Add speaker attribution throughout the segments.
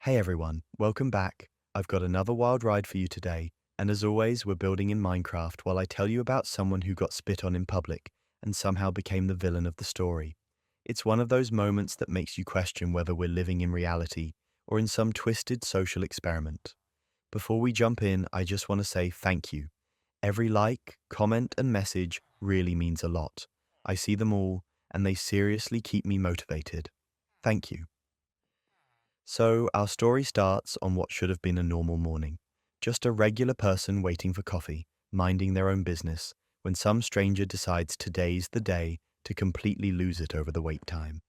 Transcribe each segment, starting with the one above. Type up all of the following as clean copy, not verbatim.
Speaker 1: Hey everyone, welcome back. I've got another wild ride for you today, and as always, we're building in Minecraft while I tell you about someone who got spit on in public and somehow became the villain of the story. It's one of those moments that makes you question whether we're living in reality or in some twisted social experiment. Before we jump in, I just want to say thank you. Every like, comment, and message really means a lot. I see them all, and they seriously keep me motivated. Thank you. So, our story starts on what should have been a normal morning. Just a regular person waiting for coffee, minding their own business, when some stranger decides today's the day to completely lose it over the wait time.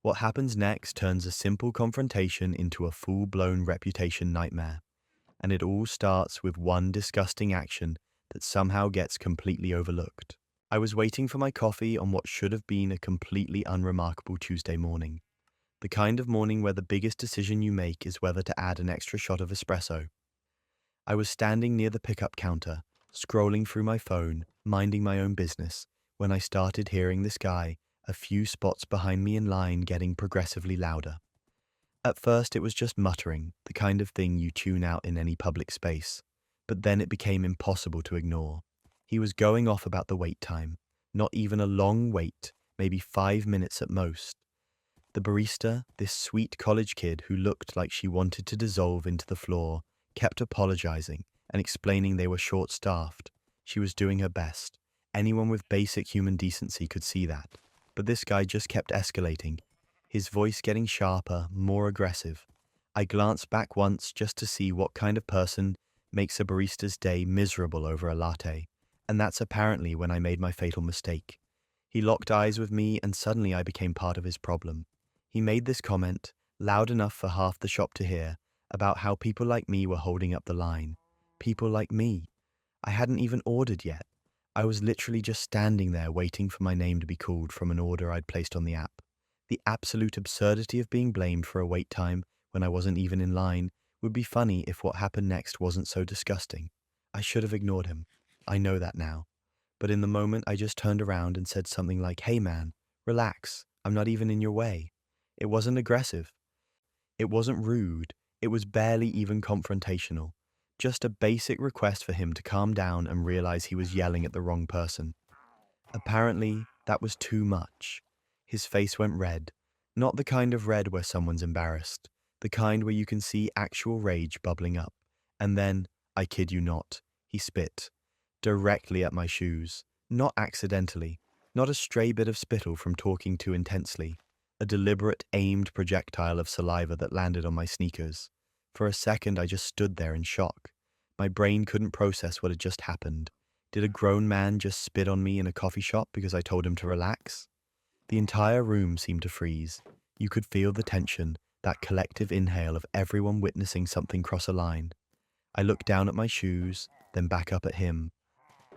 Speaker 1: What happens next turns a simple confrontation into a full blown reputation nightmare. And it all starts with one disgusting action that somehow gets completely overlooked. I was waiting for my coffee on what should have been a completely unremarkable Tuesday morning. The kind of morning where the biggest decision you make is whether to add an extra shot of espresso. I was standing near the pickup counter, scrolling through my phone, minding my own business, when I started hearing this guy, a few spots behind me in line, getting progressively louder. At first, it was just muttering, the kind of thing you tune out in any public space. But then it became impossible to ignore. He was going off about the wait time. Not even a long wait, maybe 5 minutes at most. The barista, this sweet college kid who looked like she wanted to dissolve into the floor, kept apologizing and explaining they were short-staffed. She was doing her best. Anyone with basic human decency could see that. But this guy just kept escalating, his voice getting sharper, more aggressive. I glanced back once just to see what kind of person makes a barista's day miserable over a latte, and that's apparently when I made my fatal mistake. He locked eyes with me and suddenly I became part of his problem. He made this comment, loud enough for half the shop to hear, about how people like me were holding up the line. People like me. I hadn't even ordered yet. I was literally just standing there waiting for my name to be called from an order I'd placed on the app. The absolute absurdity of being blamed for a wait time when I wasn't even in line would be funny if what happened next wasn't so disgusting. I should have ignored him. I know that now. But in the moment, I just turned around and said something like, "Hey man, relax. I'm not even in your way." It wasn't aggressive. It wasn't rude. It was barely even confrontational. Just a basic request for him to calm down and realize he was yelling at the wrong person. Apparently, that was too much. His face went red. Not the kind of red where someone's embarrassed. The kind where you can see actual rage bubbling up. And then, I kid you not, he spit. Directly at my shoes. Not accidentally. Not a stray bit of spittle from talking too intensely. A deliberate, aimed projectile of saliva that landed on my sneakers. For a second, I just stood there in shock. My brain couldn't process what had just happened. Did a grown man just spit on me in a coffee shop because I told him to relax? The entire room seemed to freeze. You could feel the tension, that collective inhale of everyone witnessing something cross a line. I looked down at my shoes, then back up at him,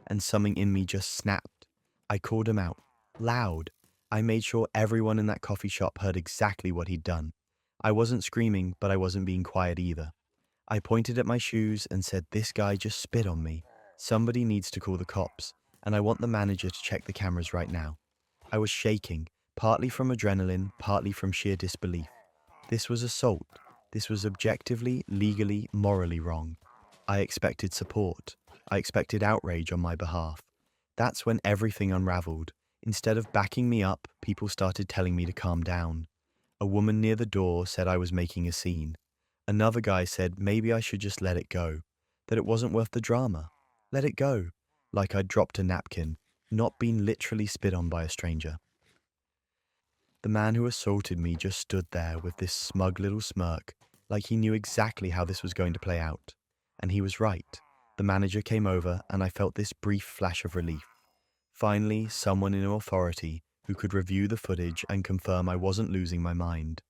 Speaker 1: and something in me just snapped. I called him out, loud. I made sure everyone in that coffee shop heard exactly what he'd done. I wasn't screaming, but I wasn't being quiet either. I pointed at my shoes and said, "This guy just spit on me. Somebody needs to call the cops, and I want the manager to check the cameras right now." I was shaking, partly from adrenaline, partly from sheer disbelief. This was assault. This was objectively, legally, morally wrong. I expected support. I expected outrage on my behalf. That's when everything unraveled. Instead of backing me up, people started telling me to calm down. A woman near the door said I was making a scene. Another guy said maybe I should just let it go, that it wasn't worth the drama. Let it go, like I'd dropped a napkin, not been literally spit on by a stranger. The man who assaulted me just stood there with this smug little smirk, like he knew exactly how this was going to play out. And he was right. The manager came over, and I felt this brief flash of relief. Finally, someone in authority who could review the footage and confirm I wasn't losing my mind.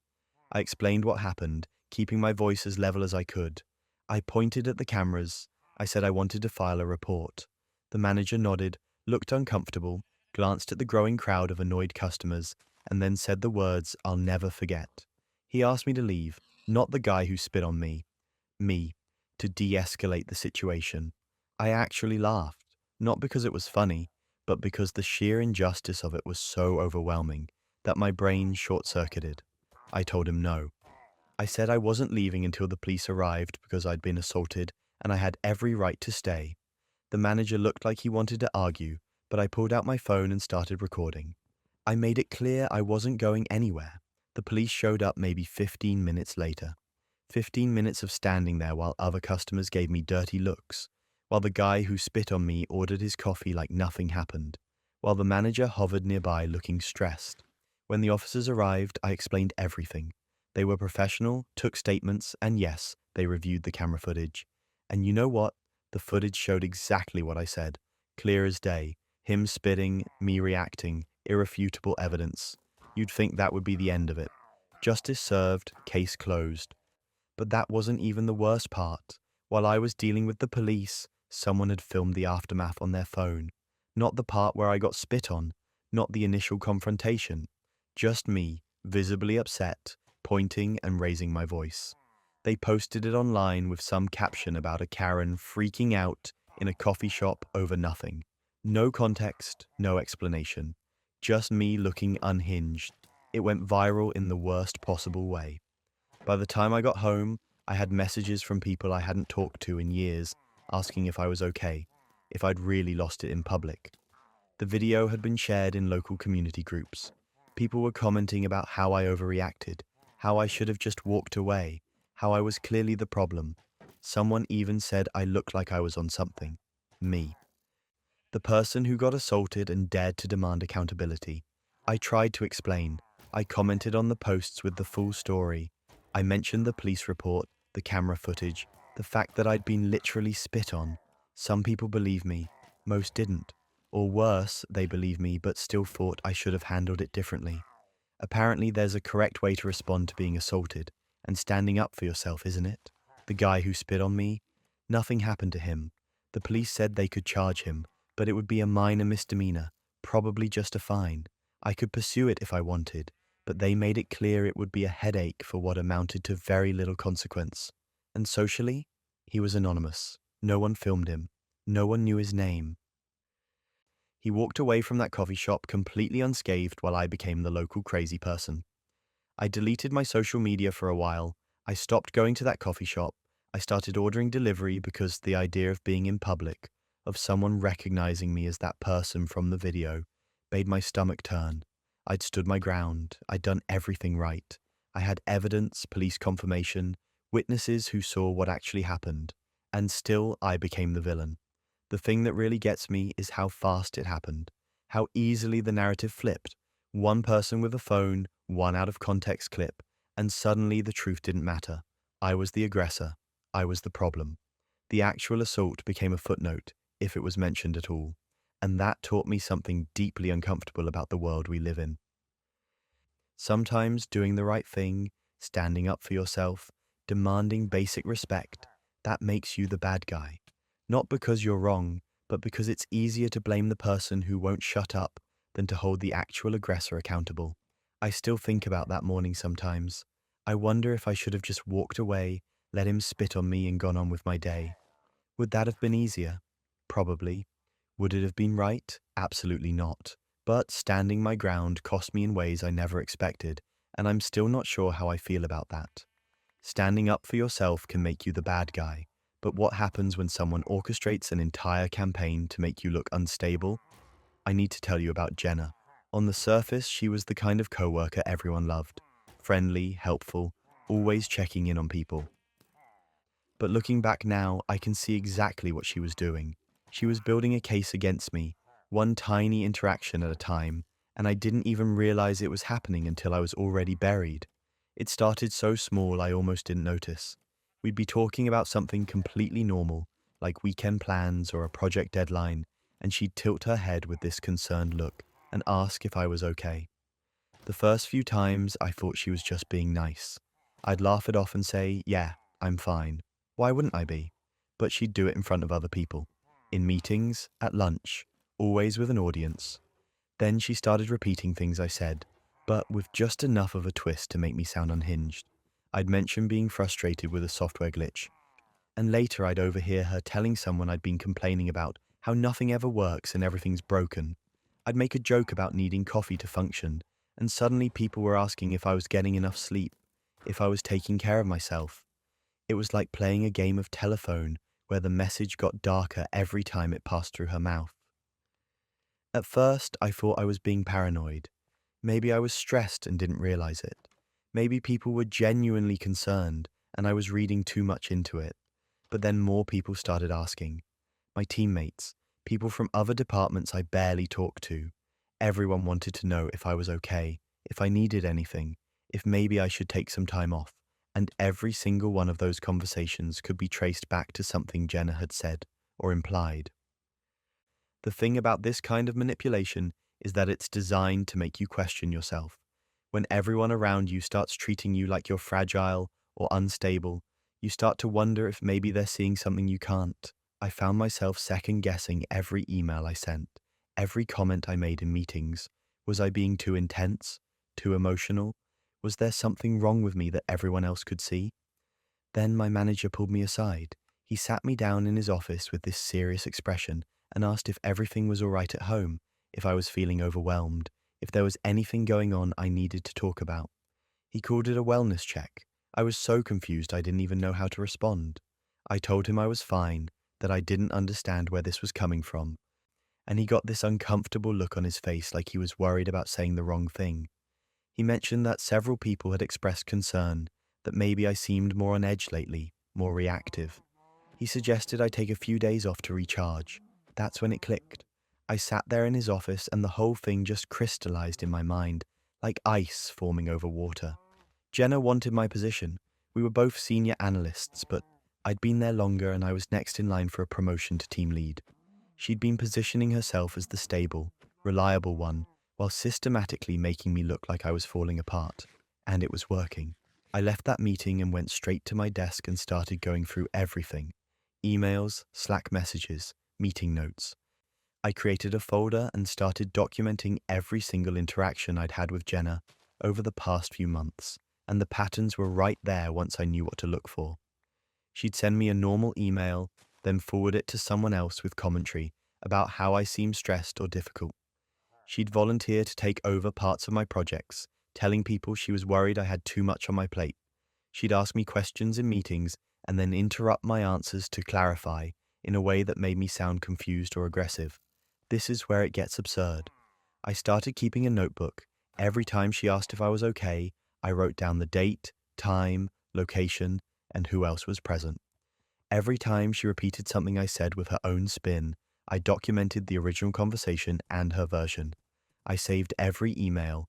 Speaker 1: I explained what happened, keeping my voice as level as I could. I pointed at the cameras. I said I wanted to file a report. The manager nodded, looked uncomfortable, glanced at the growing crowd of annoyed customers, and then said the words I'll never forget. He asked me to leave, not the guy who spit on me, to de-escalate the situation. I actually laughed, not because it was funny, but because the sheer injustice of it was so overwhelming that my brain short-circuited. I told him no. I said I wasn't leaving until the police arrived because I'd been assaulted and I had every right to stay. The manager looked like he wanted to argue, but I pulled out my phone and started recording. I made it clear I wasn't going anywhere. The police showed up maybe 15 minutes later. 15 minutes of standing there while other customers gave me dirty looks, while the guy who spit on me ordered his coffee like nothing happened, while the manager hovered nearby looking stressed. When the officers arrived, I explained everything. They were professional, took statements, and yes, they reviewed the camera footage. And you know what? The footage showed exactly what I said. Clear as day. Him spitting, me reacting, irrefutable evidence. You'd think that would be the end of it. Justice served, case closed. But that wasn't even the worst part. While I was dealing with the police, someone had filmed the aftermath on their phone. Not the part where I got spit on, not the initial confrontation. Just me, visibly upset, pointing and raising my voice. They posted it online with some caption about a Karen freaking out in a coffee shop over nothing. No context, no explanation. Just me looking unhinged. It went viral in the worst possible way. By the time I got home, I had messages from people I hadn't talked to in years asking if I was okay, if I'd really lost it in public. The video had been shared in local community groups. People were commenting about how I overreacted, how I should have just walked away, how I was clearly the problem. Someone even said I looked like I was on something. Me. The person who got assaulted and dared to demand accountability. I tried to explain. I commented on the posts with the full story. I mentioned the police report, the camera footage, the fact that I'd been literally spit on. Some people believed me, most didn't. Or worse, they believed me but still thought I should have handled it differently. Apparently there's a correct way to respond to being assaulted, and standing up for yourself, isn't it? The guy who spit on me? Nothing happened to him. The police said they could charge him, but it would be a minor misdemeanor, probably just a fine. I could pursue it if I wanted, but they made it clear it would be a headache for what amounted to very little consequence. And socially, he was anonymous. No one filmed him. No one knew his name. He walked away from that coffee shop completely unscathed while I became the local crazy person. I deleted my social media for a while. I stopped going to that coffee shop. I started ordering delivery because the idea of being in public, of someone recognizing me as that person from the video, made my stomach turn. I'd stood my ground. I'd done everything right. I had evidence, police confirmation, witnesses who saw what actually happened. And still, I became the villain. The thing that really gets me is how fast it happened. How easily the narrative flipped. One person with a phone, one out of context clip, and suddenly the truth didn't matter. I was the aggressor. I was the problem. The actual assault became a footnote, if it was mentioned at all. And that taught me something deeply uncomfortable about the world we live in. Sometimes doing the right thing, standing up for yourself, demanding basic respect, that makes you the bad guy. Not because you're wrong, but because it's easier to blame the person who won't shut up than to hold the actual aggressor accountable. I still think about that morning sometimes. I wonder if I should have just walked away, let him spit on me and gone on with my day. Would that have been easier? Probably. Would it have been right? Absolutely not. But standing my ground cost me in ways I never expected, and I'm still not sure how I feel about that. Standing up for yourself can make you the bad guy, but what happens when someone orchestrates an entire campaign to make you look unstable? I need to tell you about Jenna. On the surface, she was the kind of coworker everyone loved. Friendly, helpful, always checking in on people. But looking back now, I can see exactly what she was doing. She was building a case against me, one tiny interaction at a time, and I didn't even realize it was happening until I was already buried. It started so small I almost didn't notice. We'd be talking about something completely normal, like weekend plans or a project deadline, and she'd tilt her head with this concerned look and ask if I was okay. The first few times, I thought she was just being nice. I'd laugh it off and say, yeah, I'm fine. Why wouldn't I be? But she'd do it in front of other people. In meetings, at lunch, always with an audience. Then she started repeating things I said, but with just enough of a twist to make me sound unhinged. I'd mention being frustrated with a software glitch. And later I'd overhear her telling someone I'd been complaining about how nothing ever works and everything's broken. I'd make a joke about needing coffee to function, and suddenly people were asking if I was getting enough sleep. if I was taking care of myself. It was like playing a game of telephone where the message got darker every time it passed through her mouth. At first, I thought I was being paranoid. Maybe I was stressed and didn't realize it. Maybe people were genuinely concerned and I was reading too much into it. But then more people started asking. My teammates, people from other departments I barely talked to. Everyone wanted to know if I was okay, if I needed anything, if maybe I should take some time off. And every single one of those conversations could be traced back to something Jenna had said or implied. The thing about this kind of manipulation is that it's designed to make you question yourself. When everyone around you starts treating you like you're fragile or unstable, you start to wonder if maybe they're seeing something you can't. I found myself second-guessing every email I sent, every comment I made in meetings. Was I being too intense? Too emotional? Was there something wrong with me that everyone else could see? Then my manager pulled me aside. He sat me down in his office with this serious expression and asked if everything was all right at home, if I was feeling overwhelmed, if there was anything going on I needed to talk about. He called it a wellness check. I was so confused I didn't even know how to respond. I told him I was fine, that I didn't understand where this was coming from, and he got this uncomfortable look on his face like he was worried about saying the wrong thing. He mentioned that several people had expressed concern, that maybe I seemed more on edge lately, more reactive. He suggested I take a few days off to recharge. That's when it clicked. I sat there in his office and the whole thing just crystallized in my mind, like ice forming over water. Jenna wanted my position. We were both senior analysts, but I'd been there longer and I was next in line for a promotion to team lead. She'd been positioning herself as the stable, reliable one, while systematically making me look like I was falling apart. And it was working. I left that meeting and went straight to my desk and started going through everything. Emails, Slack messages, meeting notes. I created a folder and started documenting every single interaction I'd had with Jenna over the past few months, and the patterns were right there once I knew what to look for. She'd send me a normal email, then forward it to someone else with commentary about how I seemed stressed or difficult. She'd volunteer to take over parts of my projects, telling people she was worried I had too much on my plate. She'd ask me questions in meetings and then interrupt my answers to clarify in a way that made me sound confused or aggressive. This is where it gets absurd. I started keeping a notebook. Every time she asked if I was okay, I wrote down the date, time, location, and who else was present. Every time she repeated something I said with her own spin, I documented the original conversation and her version. I saved every email,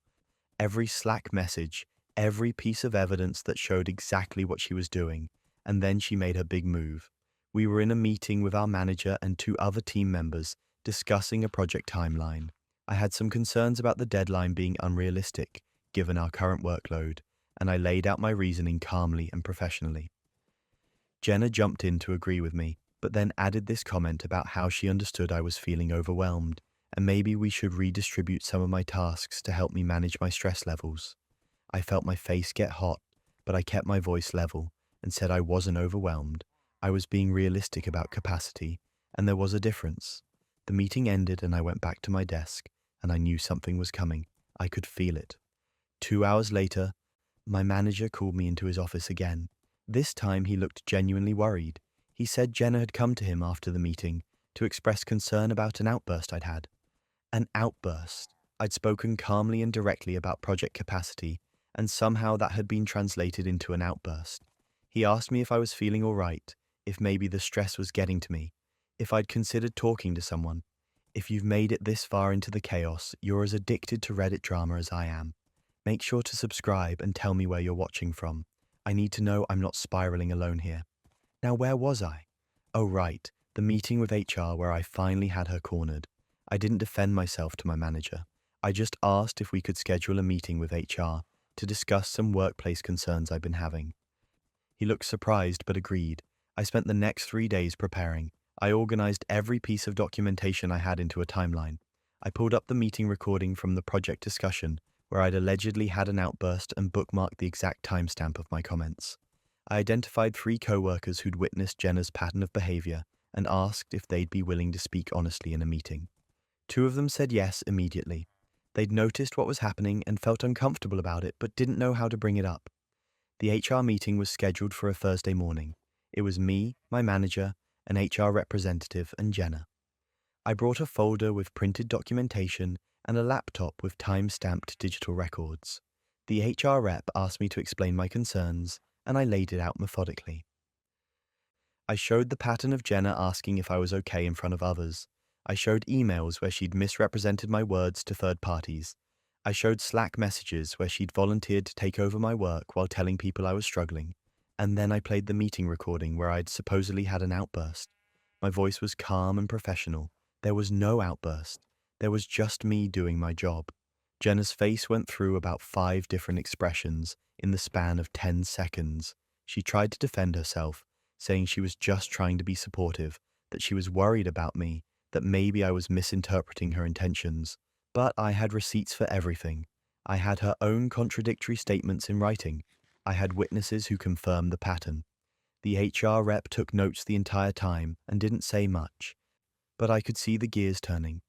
Speaker 1: every Slack message, every piece of evidence that showed exactly what she was doing, and then she made her big move. We were in a meeting with our manager and two other team members discussing a project timeline. I had some concerns about the deadline being unrealistic, given our current workload, and I laid out my reasoning calmly and professionally. Jenna jumped in to agree with me, but then added this comment about how she understood I was feeling overwhelmed, and maybe we should redistribute some of my tasks to help me manage my stress levels. I felt my face get hot, but I kept my voice level and said I wasn't overwhelmed. I was being realistic about capacity, and there was a difference. The meeting ended and I went back to my desk, and I knew something was coming. I could feel it. 2 hours later, my manager called me into his office again. This time he looked genuinely worried. He said Jenna had come to him after the meeting to express concern about an outburst I'd had. An outburst. I'd spoken calmly and directly about project capacity, and somehow that had been translated into an outburst. He asked me if I was feeling all right, if maybe the stress was getting to me, if I'd considered talking to someone. If you've made it this far into the chaos, you're as addicted to Reddit drama as I am. Make sure to subscribe and tell me where you're watching from. I need to know I'm not spiraling alone here. Now, where was I? Oh, right, the meeting with HR where I finally had her cornered. I didn't defend myself to my manager. I just asked if we could schedule a meeting with HR to discuss some workplace concerns I've been having. He looked surprised but agreed. I spent the next 3 days preparing. I organized every piece of documentation I had into a timeline. I pulled up the meeting recording from the project discussion where I'd allegedly had an outburst and bookmarked the exact timestamp of my comments. I identified 3 co-workers who'd witnessed Jenna's pattern of behavior and asked if they'd be willing to speak honestly in a meeting. 2 of them said yes immediately. They'd noticed what was happening and felt uncomfortable about it but didn't know how to bring it up. The HR meeting was scheduled for a Thursday morning. It was me, my manager, an HR representative, and Jenna. I brought a folder with printed documentation and a laptop with time-stamped digital records. The HR rep asked me to explain my concerns, and I laid it out methodically. I showed the pattern of Jenna asking if I was okay in front of others. I showed emails where she'd misrepresented my words to third parties. I showed Slack messages where she'd volunteered to take over my work while telling people I was struggling. And then I played the meeting recording where I'd supposedly had an outburst. My voice was calm and professional. There was no outburst. There was just me doing my job. Jenna's face went through about 5 different expressions in the span of 10 seconds. She tried to defend herself, saying she was just trying to be supportive, that she was worried about me, that maybe I was misinterpreting her intentions. But I had receipts for everything. I had her own contradictory statements in writing. I had witnesses who confirmed the pattern. The HR rep took notes the entire time and didn't say much, but I could see the gears turning.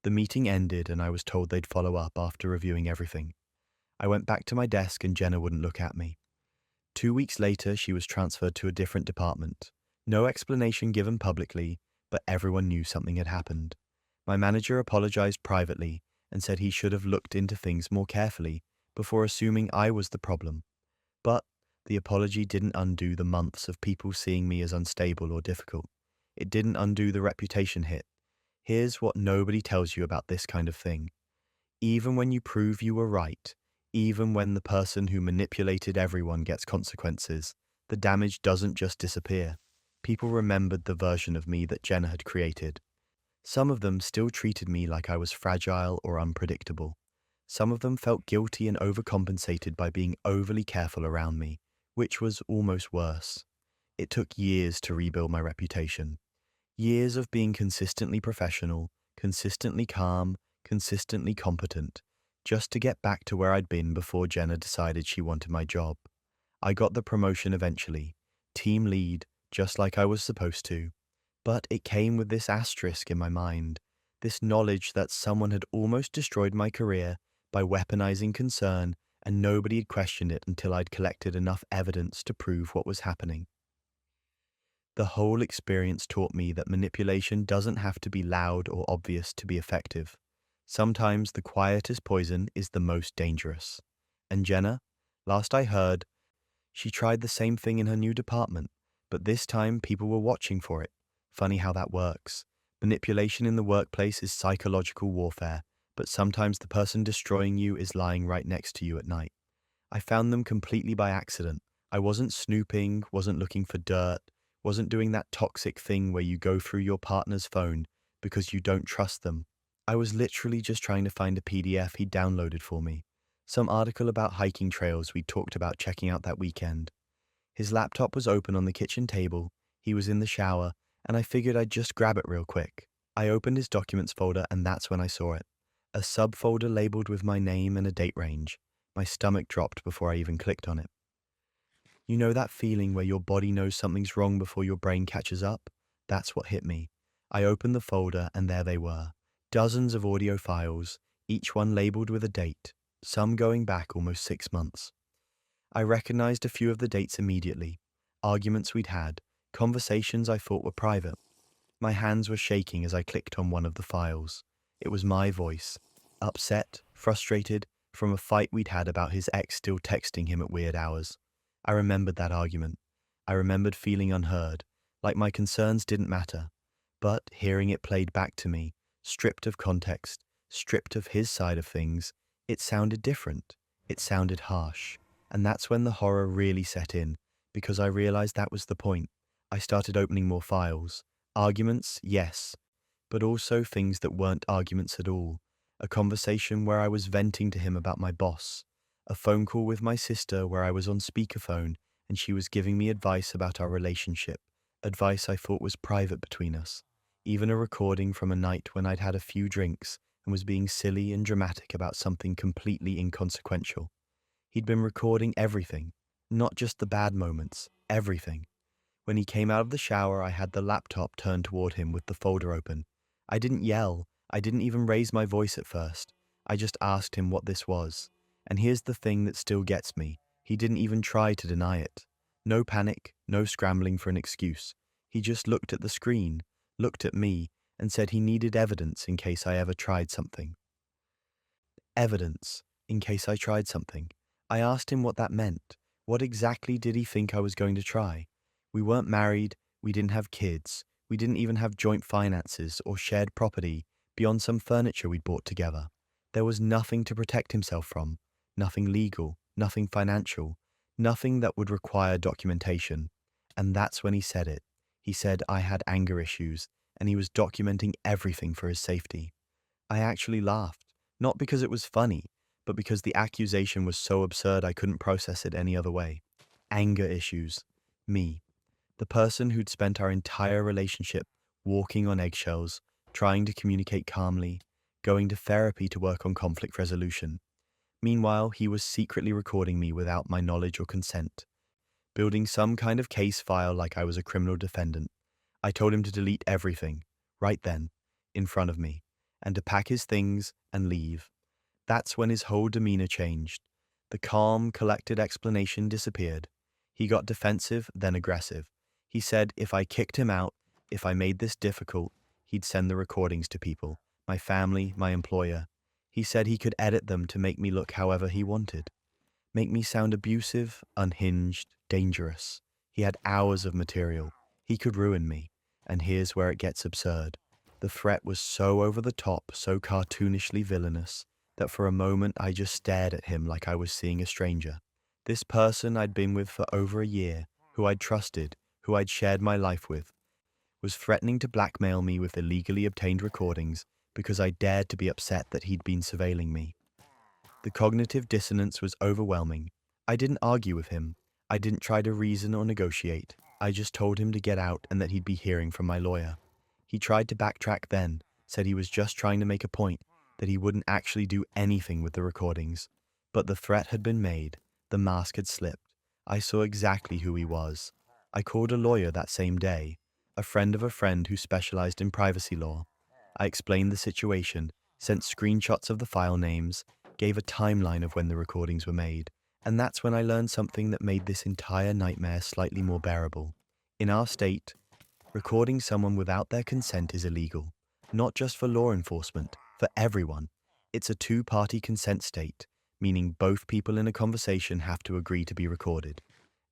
Speaker 1: The meeting ended and I was told they'd follow up after reviewing everything. I went back to my desk and Jenna wouldn't look at me. 2 weeks later, she was transferred to a different department. No explanation given publicly, but everyone knew something had happened. My manager apologized privately and said he should have looked into things more carefully before assuming I was the problem. But the apology didn't undo the months of people seeing me as unstable or difficult. It didn't undo the reputation hit. Here's what nobody tells you about this kind of thing. Even when you prove you were right, even when the person who manipulated everyone gets consequences, the damage doesn't just disappear. People remembered the version of me that Jenna had created. Some of them still treated me like I was fragile or unpredictable. Some of them felt guilty and overcompensated by being overly careful around me, which was almost worse. It took years to rebuild my reputation. Years of being consistently professional, consistently calm, consistently competent, just to get back to where I'd been before Jenna decided she wanted my job. I got the promotion eventually, team lead, just like I was supposed to. But it came with this asterisk in my mind, this knowledge that someone had almost destroyed my career by weaponizing concern, and nobody had questioned it until I'd collected enough evidence to prove what was happening. The whole experience taught me that manipulation doesn't have to be loud or obvious to be effective. Sometimes the quietest poison is the most dangerous. And Jenna, last I heard, she tried the same thing in her new department, but this time people were watching for it. Funny how that works. Manipulation in the workplace is psychological warfare, but sometimes the person destroying you is lying right next to you at night. I found them completely by accident. I wasn't snooping, wasn't looking for dirt, wasn't doing that toxic thing where you go through your partner's phone because you don't trust them. I was literally just trying to find a PDF he downloaded for me, some article about hiking trails we talked about checking out that weekend. His laptop was open on the kitchen table, he was in the shower, and I figured I'd just grab it real quick. I opened his documents folder and that's when I saw it. A subfolder labeled with my name and a date range. My stomach dropped before I even clicked on it. You know that feeling where your body knows something's wrong before your brain catches up? That's what hit me. I opened the folder and there they were. Dozens of audio files, each one labeled with a date, some going back almost 6 months. I recognized a few of the dates immediately. Arguments we'd had, conversations I thought were private. My hands were shaking as I clicked on one of the files. It was my voice, upset, frustrated, from a fight we'd had about his ex still texting him at weird hours. I remembered that argument. I remembered feeling unheard, like my concerns didn't matter. But hearing it played back to me, stripped of context, stripped of his side of things, it sounded different. It sounded harsh. And that's when the horror really set in, because I realized that was the point. I started opening more files. Arguments, yes, but also things that weren't arguments at all. A conversation where I was venting to him about my boss. A phone call with my sister where I was on speakerphone and she was giving me advice about our relationship, advice I thought was private between us. Even a recording from a night when I'd had a few drinks and was being silly and dramatic about something completely inconsequential. He'd been recording everything, not just the bad moments, everything. When he came out of the shower, I had the laptop turned toward him with the folder open. I didn't yell. I didn't even raise my voice at first. I just asked him what this was. And here's the thing that still gets me. He didn't even try to deny it. No panic, no scrambling for an excuse. He just looked at the screen, looked at me, and said he needed evidence in case I ever tried something. Evidence, in case I tried something. I asked him what that meant. What exactly did he think I was going to try? We weren't married, we didn't have kids, we didn't even have joint finances or shared property beyond some furniture we'd bought together. There was nothing to protect himself from, nothing legal, nothing financial, nothing that would require documentation. And that's when he said it. He said I had anger issues, and he was documenting everything for his safety. I actually laughed, not because it was funny, but because the accusation was so absurd I couldn't process it any other way. Anger issues. Me. The person who'd spent our entire relationship walking on eggshells, trying to communicate calmly, going to therapy to work on conflict resolution. Meanwhile, he was secretly recording me without my knowledge or consent, building some kind of case file like I was a criminal defendant. I told him to delete everything, right then, in front of me, and to pack his things and leave. That's when his whole demeanor changed. The calm, collected explanation disappeared. He got defensive, then aggressive. He said if I kicked him out, if I made this difficult, he'd send the recordings to people, my family, my employer. He said he could edit them to make me look however he wanted. Make me sound abusive, unhinged, dangerous. He had hours of material. He could ruin me. And here's where it gets absurd. The threat was so over the top, so cartoonishly villainous, that for a moment I just stared at him like I was seeing a stranger. This person I'd been with for over a year, who I'd trusted, who I'd shared my life with, was threatening to blackmail me with illegally obtained recordings because I dared to be upset that he'd been surveilling me. The cognitive dissonance was overwhelming. I didn't argue with him. I didn't try to reason or negotiate. I just told him to get out and that he'd be hearing from my lawyer. He tried to backtrack then, said he was just trying to make a point, that he wouldn't actually do anything with the recordings. But the threat had been made. The mask had slipped. I saw exactly who he was. I called a lawyer that same day, a friend of a friend who specialized in privacy law. I explained the situation, sent screenshots of the file names, gave a timeline of when the recordings were made, and that's when I learned something that made this entire nightmare slightly more bearable. In our state, recording someone without their consent is illegal, not just for law enforcement, for everyone. It's a two-party consent state, meaning both people in a conversation have to agree to be recorded.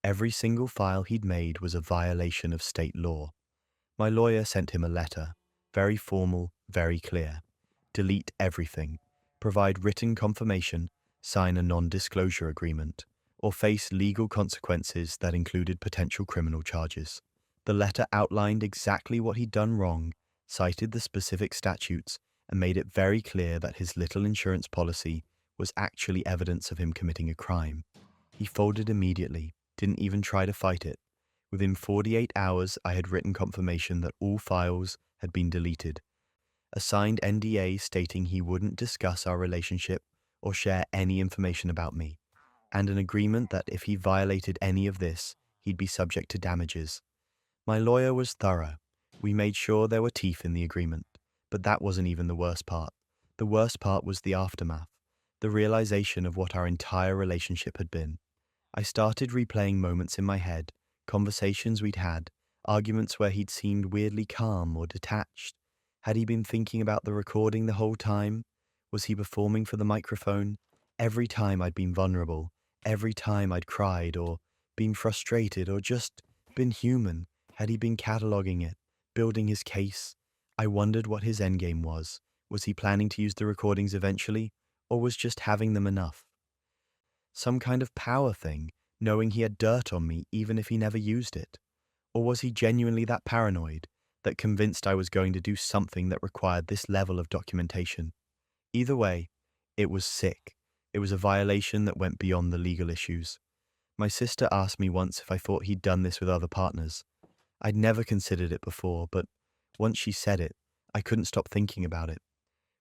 Speaker 1: Every single file he'd made was a violation of state law. My lawyer sent him a letter, very formal, very clear. Delete everything, provide written confirmation, sign a non-disclosure agreement, or face legal consequences that included potential criminal charges. The letter outlined exactly what he'd done wrong, cited the specific statutes, and made it very clear that his little insurance policy was actually evidence of him committing a crime. He folded immediately, didn't even try to fight it. Within 48 hours, I had written confirmation that all files had been deleted, a signed NDA stating he wouldn't discuss our relationship or share any information about me, and an agreement that if he violated any of this, he'd be subject to damages. My lawyer was thorough. We made sure there were teeth in the agreement, but that wasn't even the worst part. The worst part was the aftermath, the realization of what our entire relationship had been. I started replaying moments in my head, conversations we'd had, arguments where he'd seemed weirdly calm or detached. Had he been thinking about the recording the whole time? Was he performing for the microphone? Every time I'd been vulnerable, every time I'd cried or been frustrated or just been human, had he been cataloging it, building his case? I wondered what his endgame was. Was he planning to use the recordings eventually, or was just having them enough? Some kind of power thing, knowing he had dirt on me even if he never used it? Or was he genuinely that paranoid, that convinced I was going to do something that required this level of documentation? Either way, it was sick. It was a violation that went beyond the legal issues. My sister asked me once if I thought he'd done this with other partners. I'd never considered it before, but once she said it, I couldn't stop thinking about it.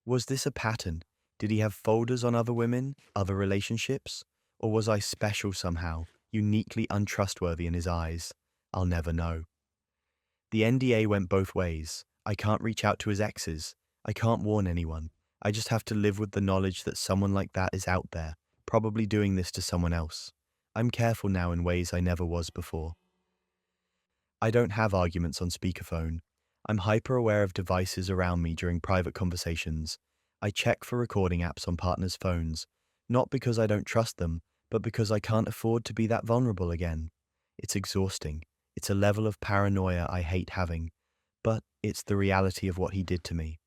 Speaker 1: Was this a pattern? Did he have folders on other women, other relationships? Or was I special somehow, uniquely untrustworthy in his eyes? I'll never know. The NDA went both ways. I can't reach out to his exes. I can't warn anyone. I just have to live with the knowledge that someone like that is out there, probably doing this to someone else. I'm careful now in ways I never was before. I don't have arguments on speakerphone. I'm hyper aware of devices around me during private conversations. I check for recording apps on partners' phones, not because I don't trust them, but because I can't afford to be that vulnerable again. It's exhausting. It's a level of paranoia I hate having, but it's the reality of what he did to me.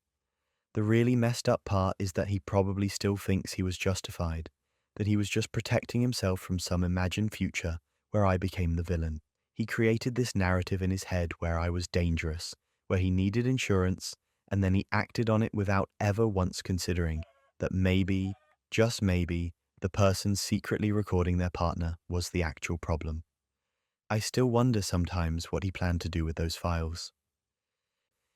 Speaker 1: The really messed up part is that he probably still thinks he was justified, that he was just protecting himself from some imagined future where I became the villain. He created this narrative in his head where I was dangerous, where he needed insurance, and then he acted on it without ever once considering that maybe, just maybe, the person secretly recording their partner was the actual problem. I still wonder sometimes what he planned to do with those files.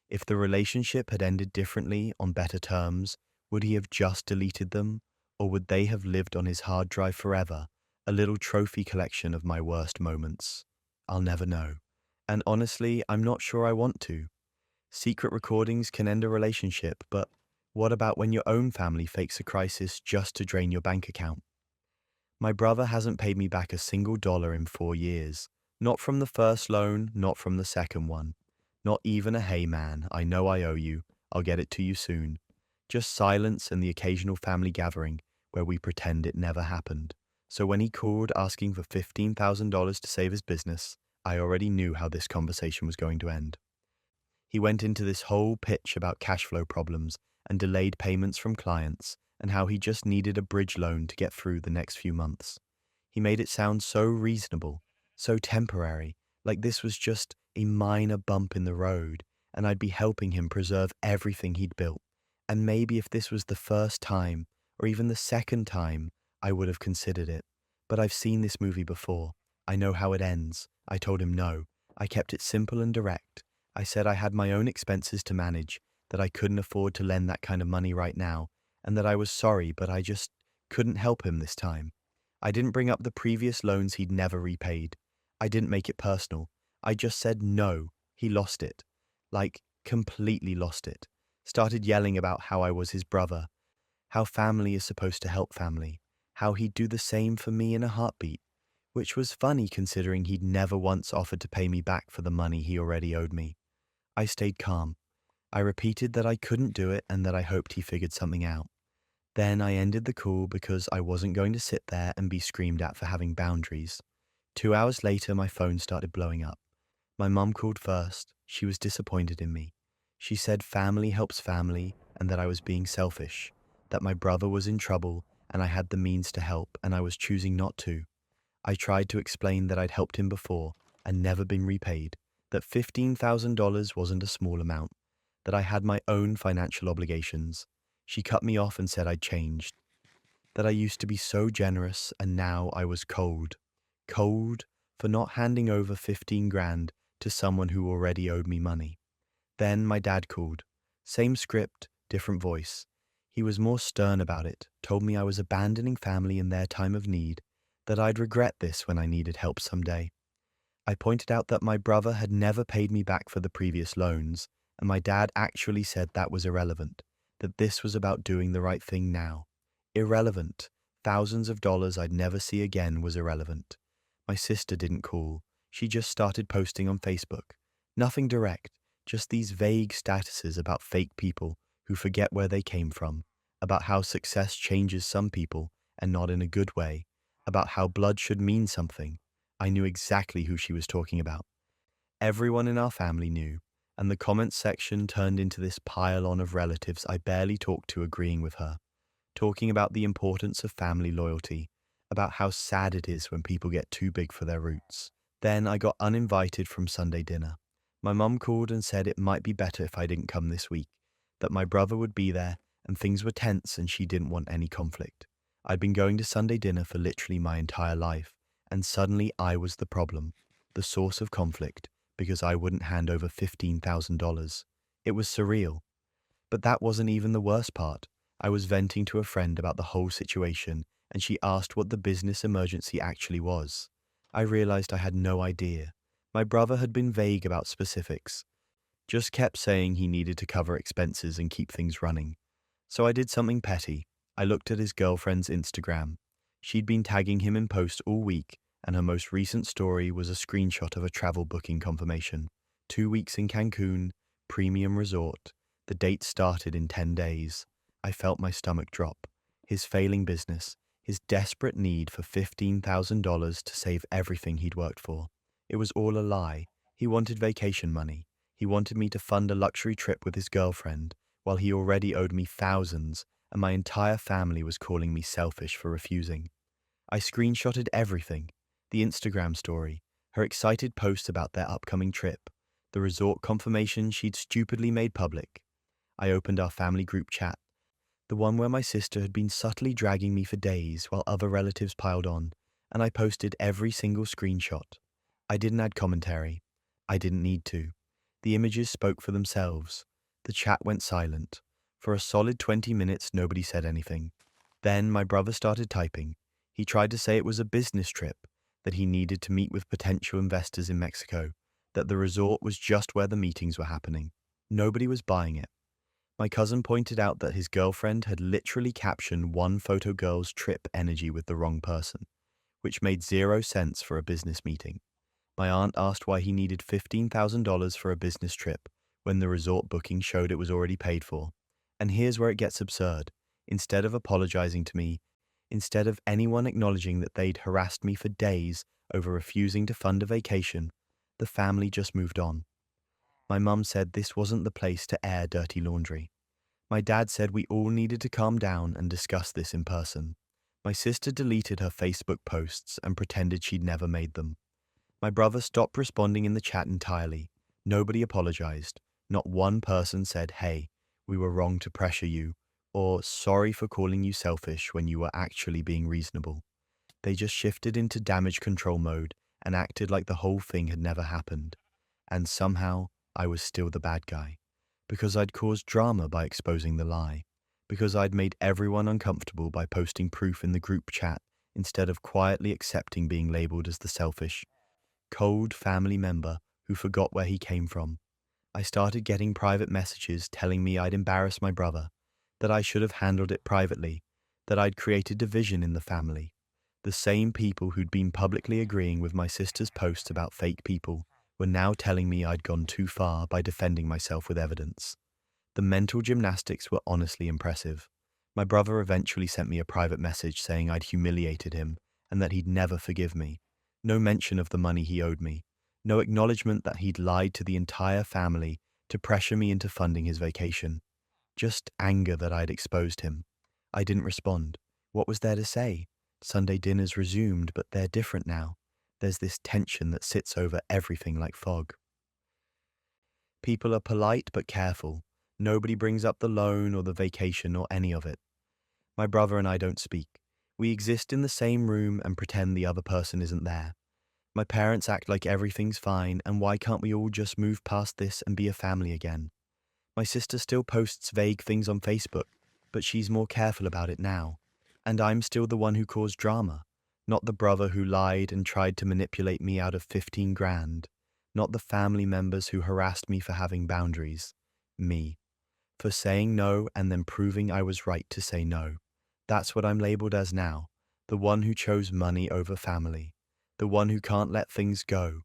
Speaker 1: If the relationship had ended differently on better terms, would he have just deleted them, or would they have lived on his hard drive forever, a little trophy collection of my worst moments? I'll never know. And honestly, I'm not sure I want to. Secret recordings can end a relationship, but what about when your own family fakes a crisis just to drain your bank account? My brother hasn't paid me back a single dollar in 4 years. Not from the first loan, not from the second one. Not even a "hey man, I know I owe you, I'll get it to you soon." Just silence and the occasional family gathering where we pretend it never happened. So when he called asking for $15,000 to save his business, I already knew how this conversation was going to end. He went into this whole pitch about cash flow problems and delayed payments from clients and how he just needed a bridge loan to get through the next few months. He made it sound so reasonable, so temporary, like this was just a minor bump in the road and I'd be helping him preserve everything he'd built. And maybe if this was the first time, or even the second time, I would have considered it. But I've seen this movie before. I know how it ends. I told him no. I kept it simple and direct. I said I had my own expenses to manage, that I couldn't afford to lend that kind of money right now, and that I was sorry, but I just couldn't help him this time. I didn't bring up the previous loans he'd never repaid. I didn't make it personal. I just said no. He lost it. Like, completely lost it. Started yelling about how I was his brother, how family is supposed to help family, how he'd do the same for me in a heartbeat, which was funny considering he'd never once offered to pay me back for the money he already owed me. I stayed calm. I repeated that I couldn't do it and that I hoped he figured something out. Then I ended the call because I wasn't going to sit there and be screamed at for having boundaries. 2 hours later, my phone started blowing up. My mum called first. She was disappointed in me. She said family helps family and that I was being selfish, that my brother was in trouble and I had the means to help and I was choosing not to. I tried to explain that I'd helped him before and never been repaid, that $15,000 wasn't a small amount, that I had my own financial obligations. She cut me off and said I'd changed, that I used to be so generous and now I was cold. Cold for not handing over 15 grand to someone who already owed me money. Then my dad called. Same script, different voice. He was more stern about it, told me I was abandoning family in their time of need, that I'd regret this when I needed help someday. I pointed out that my brother had never paid me back for the previous loans, and my dad actually said that was irrelevant, that this was about doing the right thing now. Irrelevant. Thousands of dollars I'd never see again was irrelevant. My sister didn't call. She just started posting on Facebook. Nothing direct, just these vague statuses about fake people who forget where they came from, about how success changes some people and not in a good way, about how blood should mean something. I knew exactly who she was talking about. Everyone in our family knew, and the comments section turned into this pile-on of relatives I barely talked to agreeing with her, talking about the importance of family loyalty, about how sad it is when people get too big for their roots. Then I got uninvited from Sunday dinner. My mum called and said it might be better if I didn't come this week, that my brother would be there and things were tense and she didn't want any conflict. I'd been going to Sunday dinner for literally my entire life, and suddenly I was the problem, the source of conflict, because I wouldn't hand over $15,000. It was surreal. But that wasn't even the worst part. I was venting to a friend about the whole situation, and she asked what the business emergency actually was. I realized I had no idea. My brother had been vague about specifics, just kept saying he needed to cover expenses and keep things running. So I did something petty. I looked at his girlfriend's Instagram. She'd been tagging him in posts all week, and her most recent story was a screenshot of a travel booking confirmation. 2 weeks in Cancun, premium resort. The date started in 10 days. I felt my stomach drop. His failing business, his desperate need for $15,000 to save everything he'd worked for. It was all a lie. He wanted vacation money. He wanted me to fund a luxury trip with his girlfriend, while he already owed me thousands, and my entire family was calling me selfish for refusing. I screenshotted everything: the Instagram story, her excited post about their upcoming trip, the resort confirmation she'd stupidly made public. I opened our family group chat, the one where my sister had been subtly dragging me for days while other relatives piled on, and I posted every single screenshot. I didn't add commentary. I didn't need to. The images spoke for themselves. The chat went silent. For a solid 20 minutes, nobody said anything. Then my brother started typing. He tried to say it was a business trip, that he needed to meet with potential investors in Mexico, that the resort was just where the meetings were happening. Nobody was buying it. My cousin pointed out that his girlfriend had literally captioned one photo girl's trip energy with the wrong person, which made zero sense for a business meeting. My aunt asked why he needed $15,000 for a business trip when the resort booking showed it was already paid for. And here's where it gets absurd. Instead of apologizing to me, instead of anyone acknowledging that they'd harassed me for days over refusing to fund a vacation, the family just moved on. My mum said this wasn't the place to air dirty laundry. My dad said we all needed to calm down and discuss this in person. My sister deleted her Facebook posts and pretended she'd never made them. My brother stopped responding in the chat entirely. Nobody apologized. Not one person said, "Hey, we were wrong to pressure you," or "sorry for calling you selfish when you were actually being reasonable." They just shifted into damage control mode and acted like the whole thing had never happened. And somehow, I was still the bad guy. Because I'd caused drama by exposing the lie. Because I'd made everyone uncomfortable by posting proof in the group chat instead of quietly accepting being labeled as the selfish, cold family member who forgot where he came from. I started getting private messages telling me I'd embarrassed my brother, that I should have handled it privately, that I'd created division in the family. The same people who'd been publicly agreeing with my sister's posts about fake people were now telling me I'd gone too far by defending myself with evidence. The mental gymnastics were honestly impressive. My brother eventually sent me a private message saying I'd humiliated him and that he'd never forgive me. No mention of the money he owed me. No acknowledgement that he'd lied to the entire family to pressure me into funding his vacation. Just anger that I'd exposed him. I didn't respond. What was there to say? Sunday dinners resumed, but they're different now. There's this tension that sits over everything like fog. People are polite but careful. Nobody brings up the loan or the vacation or any of it. My brother and I don't speak. We exist in the same room and pretend the other person isn't there. My parents act like everything's fine, and why can't we all just move past this and be a family again? My sister still posts vague things on Facebook, but she's more careful about it now. And I'm still the one who caused drama, not the brother who lied and tried to manipulate me out of 15 grand, not the family members who harassed me for having boundaries. Me. For saying no and then proving I was right to say no. That's what I'm labeled as now, the one who chose money over family, the one who can't let things go.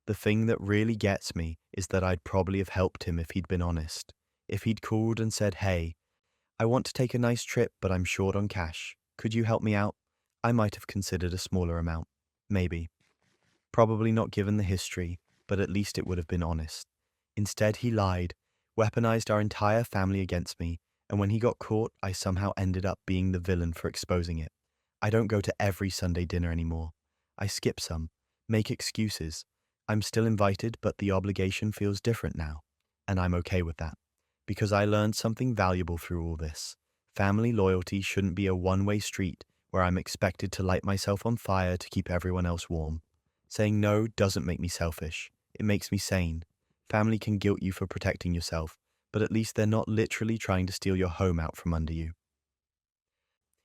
Speaker 1: The thing that really gets me is that I'd probably have helped him if he'd been honest. If he'd called and said, "Hey, I want to take a nice trip, but I'm short on cash. Could you help me out?" I might have considered a smaller amount. Maybe. Probably not given the history, but at least it would have been honest. Instead, he lied, weaponized our entire family against me, and when he got caught, I somehow ended up being the villain for exposing it. I don't go to every Sunday dinner anymore. I skip some, make excuses. I'm still invited, but the obligation feels different now, and I'm okay with that. Because I learned something valuable through all this. Family loyalty shouldn't be a one-way street where I'm expected to light myself on fire to keep everyone else warm. Saying no doesn't make me selfish. It makes me sane. Family can guilt you for protecting yourself, but at least they're not literally trying to steal your home out from under you.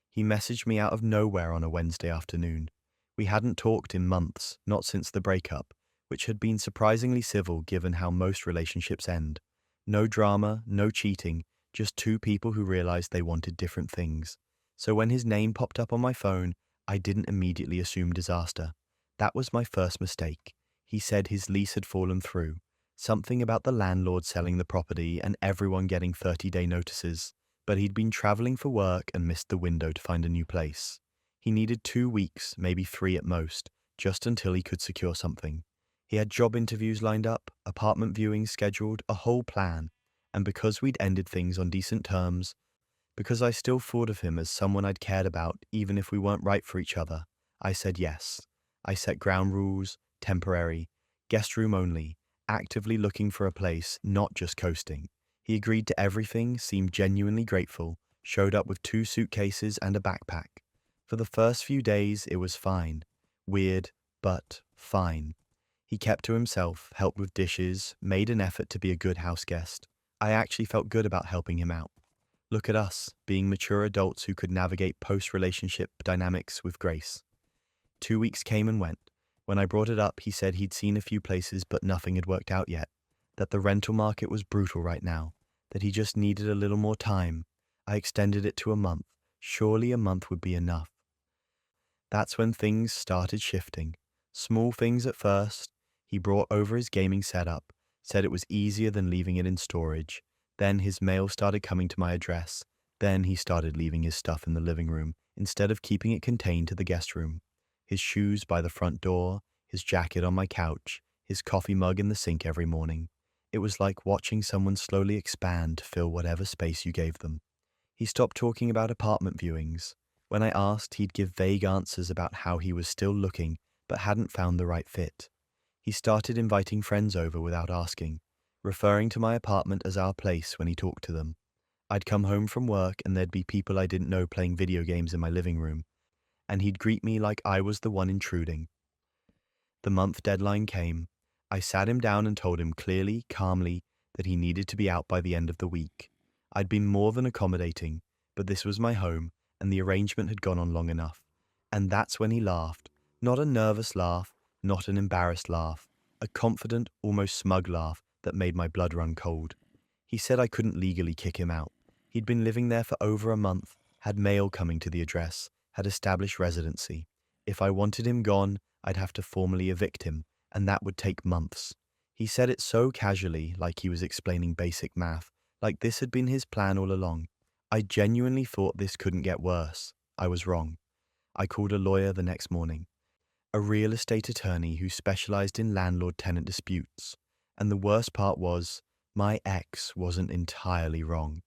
Speaker 1: He messaged me out of nowhere on a Wednesday afternoon. We hadn't talked in months, not since the breakup, which had been surprisingly civil given how most relationships end. No drama, no cheating, just two people who realized they wanted different things. So when his name popped up on my phone, I didn't immediately assume disaster. That was my first mistake. He said his lease had fallen through. Something about the landlord selling the property and everyone getting 30-day notices. But he'd been traveling for work and missed the window to find a new place. He needed 2 weeks, maybe 3 at most, just until he could secure something. He had job interviews lined up, apartment viewings scheduled, a whole plan. And because we'd ended things on decent terms, because I still thought of him as someone I'd cared about even if we weren't right for each other, I said yes. I set ground rules, temporary, guest room only, actively looking for a place, not just coasting. He agreed to everything, seemed genuinely grateful, showed up with 2 suitcases and a backpack. For the first few days, it was fine. Weird, but fine. He kept to himself, helped with dishes, made an effort to be a good house guest. I actually felt good about helping him out. Look at us, being mature adults who could navigate post-relationship dynamics with grace. 2 weeks came and went. When I brought it up, he said he'd seen a few places but nothing had worked out yet, that the rental market was brutal right now, that he just needed a little more time. I extended it to a month. Surely a month would be enough. That's when things started shifting. Small things at first. He brought over his gaming setup, said it was easier than leaving it in storage. Then his mail started coming to my address. Then he started leaving his stuff in the living room instead of keeping it contained to the guest room. His shoes by the front door, his jacket on my couch, his coffee mug in the sink every morning. It was like watching someone slowly expand to fill whatever space you gave them. He stopped talking about apartment viewings. When I asked, he'd give vague answers about how he was still looking but hadn't found the right fit. He started inviting friends over without asking, referring to my apartment as our place when he talked to them. I'd come home from work and there'd be people I didn't know playing video games in my living room, and he'd greet me like I was the one intruding. The month deadline came. I sat him down and told him clearly, calmly, that he needed to be out by the end of the week. I'd been more than accommodating, but this was my home, and the arrangement had gone on long enough. And that's when he laughed. Not a nervous laugh, not an embarrassed laugh, a confident, almost smug laugh that made my blood run cold. He said I couldn't legally kick him out. He'd been living there for over a month, had mail coming to the address, had established residency. If I wanted him gone, I'd have to formally evict him, and that would take months. He said it so casually, like he was explaining basic math, like this had been his plan all along. I genuinely thought this couldn't get worse. I was wrong. I called a lawyer the next morning, a real estate attorney who specialized in landlord-tenant disputes. And the worst part was, my ex wasn't entirely wrong.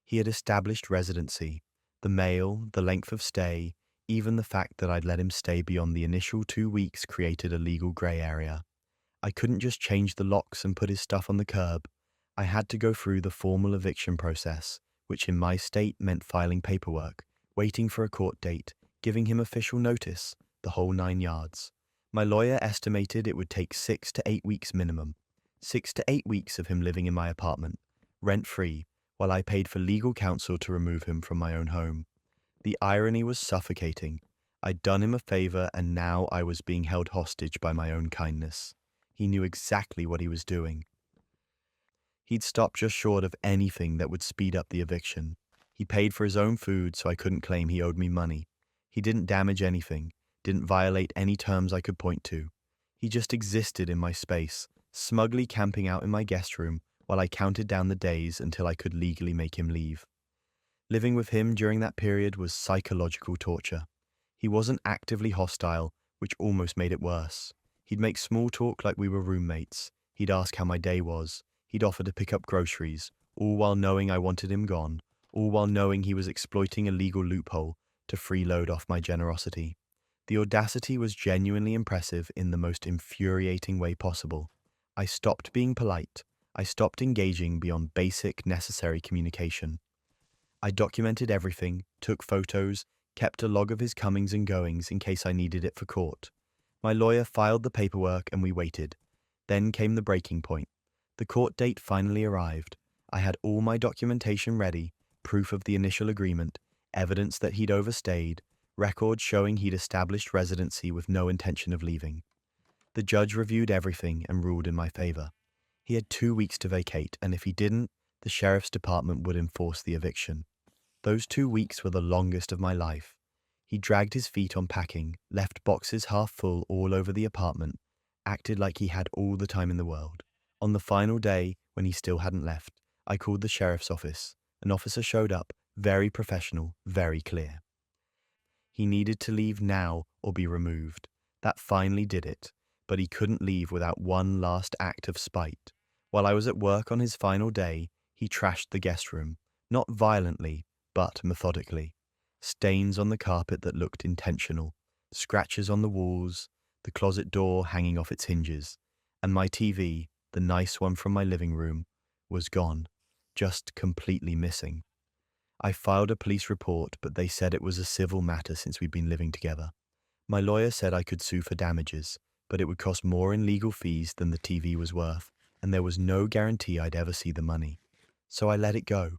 Speaker 1: He had established residency, the mail, the length of stay, even the fact that I'd let him stay beyond the initial 2 weeks created a legal grey area. I couldn't just change the locks and put his stuff on the curb. I had to go through the formal eviction process, which in my state meant filing paperwork, waiting for a court date, giving him official notice, the whole 9 yards. My lawyer estimated it would take 6 to 8 weeks minimum. 6 to 8 weeks of him living in my apartment, rent-free, while I paid for legal counsel to remove him from my own home. The irony was suffocating. I'd done him a favor and now I was being held hostage by my own kindness. He knew exactly what he was doing. He'd stopped just short of anything that would speed up the eviction. He paid for his own food so I couldn't claim he owed me money. He didn't damage anything, didn't violate any terms I could point to. He just existed in my space, smugly camping out in my guest room while I counted down the days until I could legally make him leave. Living with him during that period was psychological torture. He wasn't actively hostile, which almost made it worse. He'd make small talk like we were roommates. He'd ask how my day was. He'd offer to pick up groceries, all while knowing I wanted him gone, all while knowing he was exploiting a legal loophole to freeload off my generosity. The audacity was genuinely impressive in the most infuriating way possible. I stopped being polite. I stopped engaging beyond basic, necessary communication. I documented everything, took photos, kept a log of his comings and goings in case I needed it for court. My lawyer filed the paperwork and we waited. Then came the breaking point. The court date finally arrived. I had all my documentation ready, proof of the initial agreement, evidence that he'd overstayed, records showing he'd established residency with no intention of leaving. The judge reviewed everything and ruled in my favor. He had 2 weeks to vacate, and if he didn't, the sheriff's department would enforce the eviction. Those 2 weeks were the longest of my life. He dragged his feet on packing, left boxes half full all over the apartment, acted like he had all the time in the world. On the final day, when he still hadn't left, I called the sheriff's office. An officer showed up, very professional, very clear. He needed to leave now or be removed. That finally did it, but he couldn't leave without one last act of spite. While I was at work on his final day, he trashed the guest room, not violently, but methodically. Stains on the carpet that looked intentional, scratches on the walls, the closet door hanging off its hinges, and my TV, the nice one from my living room, was gone, just completely missing. I filed a police report, but they said it was a civil matter since we'd been living together. My lawyer said I could sue for damages, but it would cost more in legal fees than the TV was worth, and there was no guarantee I'd ever see the money. So I let it go.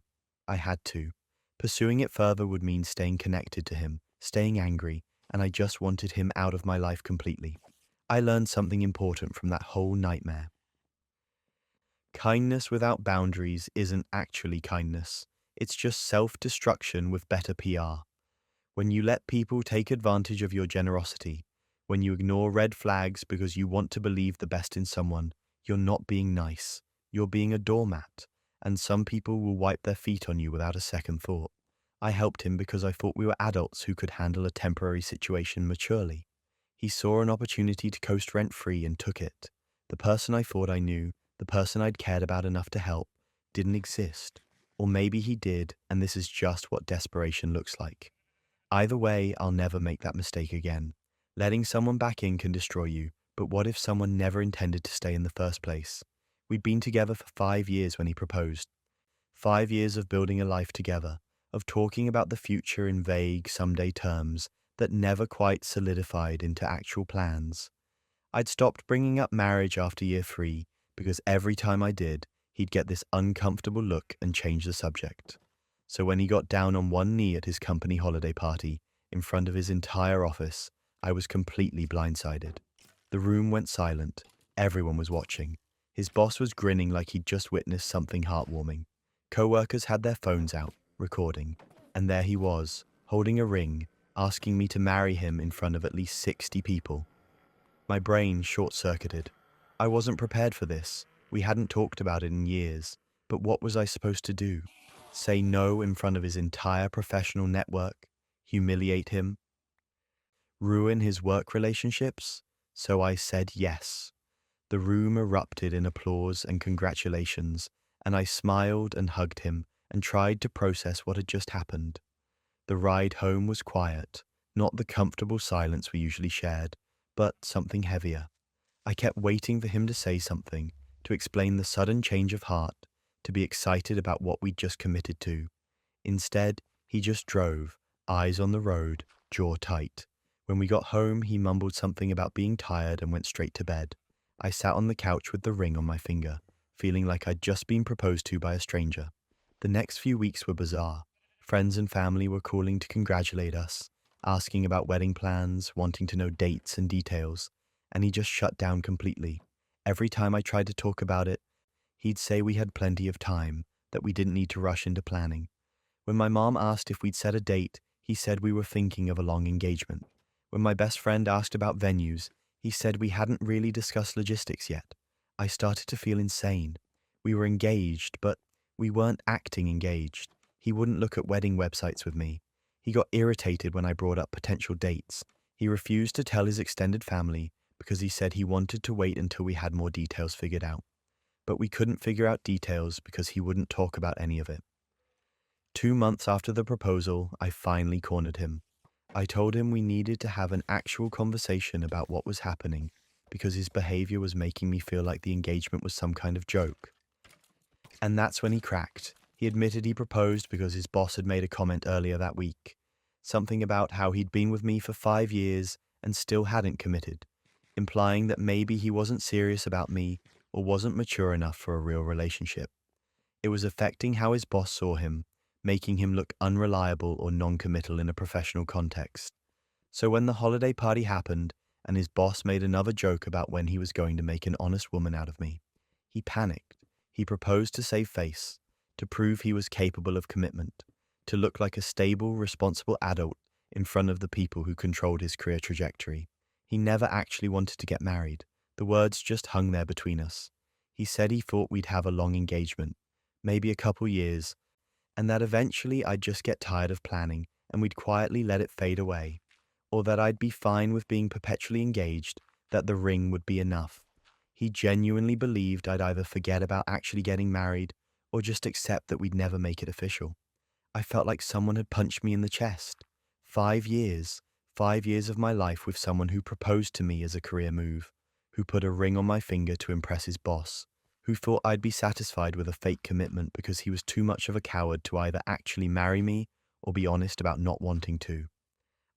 Speaker 1: I had to. Pursuing it further would mean staying connected to him, staying angry, and I just wanted him out of my life completely. I learned something important from that whole nightmare. Kindness without boundaries isn't actually kindness. It's just self-destruction with better PR. When you let people take advantage of your generosity, when you ignore red flags because you want to believe the best in someone, you're not being nice. You're being a doormat, and some people will wipe their feet on you without a second thought. I helped him because I thought we were adults who could handle a temporary situation maturely. He saw an opportunity to coast rent-free and took it. The person I thought I knew, the person I'd cared about enough to help, didn't exist. Or maybe he did, and this is just what desperation looks like. Either way, I'll never make that mistake again. Letting someone back in can destroy you, but what if someone never intended to stay in the first place? We'd been together for 5 years when he proposed. 5 years of building a life together, of talking about the future in vague, someday terms that never quite solidified into actual plans. I'd stopped bringing up marriage after year 3 because every time I did, he'd get this uncomfortable look and change the subject. So when he got down on one knee at his company holiday party, in front of his entire office, I was completely blindsided. The room went silent. Everyone was watching. His boss was grinning like he'd just witnessed something heartwarming. Co-workers had their phones out, recording. And there he was, holding a ring, asking me to marry him in front of at least 60 people. My brain short-circuited. I wasn't prepared for this. We hadn't talked about it in years. But what was I supposed to do? Say no in front of his entire professional network? Humiliate him? Ruin his work relationships? So I said yes. The room erupted in applause and congratulations, and I smiled and hugged him and tried to process what had just happened. The ride home was quiet, not the comfortable silence we usually shared, but something heavier. I kept waiting for him to say something, to explain the sudden change of heart, to be excited about what we'd just committed to. Instead, he just drove, eyes on the road, jaw tight. When we got home, he mumbled something about being tired and went straight to bed. I sat on the couch with the ring on my finger, feeling like I'd just been proposed to by a stranger. The next few weeks were bizarre. Friends and family were calling to congratulate us, asking about wedding plans, wanting to know dates and details, and he just shut down completely. Every time I tried to talk about it, he'd say we had plenty of time, that we didn't need to rush into planning. When my mom asked if we'd set a date, he said we were thinking of a long engagement. When my best friend asked about venues, he said we hadn't really discussed logistics yet. I started to feel insane. We were engaged, but we weren't acting engaged. He wouldn't look at wedding websites with me. He got irritated when I brought up potential dates. He refused to tell his extended family because he said he wanted to wait until we had more details figured out. But we couldn't figure out details because he wouldn't talk about any of it. 2 months after the proposal, I finally cornered him. I told him we needed to have an actual conversation about what was happening because his behavior was making me feel like the engagement was some kind of joke. And that's when he cracked. He admitted he proposed because his boss had made a comment earlier that week. Something about how he'd been with me for 5 years and still hadn't committed, implying that maybe he wasn't serious about me or wasn't mature enough for a real relationship. It was affecting how his boss saw him, making him look unreliable or non-committal in a professional context. So when the holiday party happened and his boss made another joke about when he was going to make an honest woman out of me, he panicked. He proposed to save face, to prove he was capable of commitment, to look like a stable, responsible adult in front of the people who controlled his career trajectory. He never actually wanted to get married. The words just hung there between us. He said he thought we'd have a long engagement, maybe a couple years, and that eventually I'd just get tired of planning and we'd quietly let it fade away, or that I'd be fine with being perpetually engaged, that the ring would be enough. He genuinely believed I'd either forget about actually getting married or just accept that we'd never make it official. I felt like someone had punched me in the chest. 5 years, 5 years of my life with someone who proposed to me as a career move, who put a ring on my finger to impress his boss, who thought I'd be satisfied with a fake commitment because he was too much of a coward to either actually marry me or be honest about not wanting to.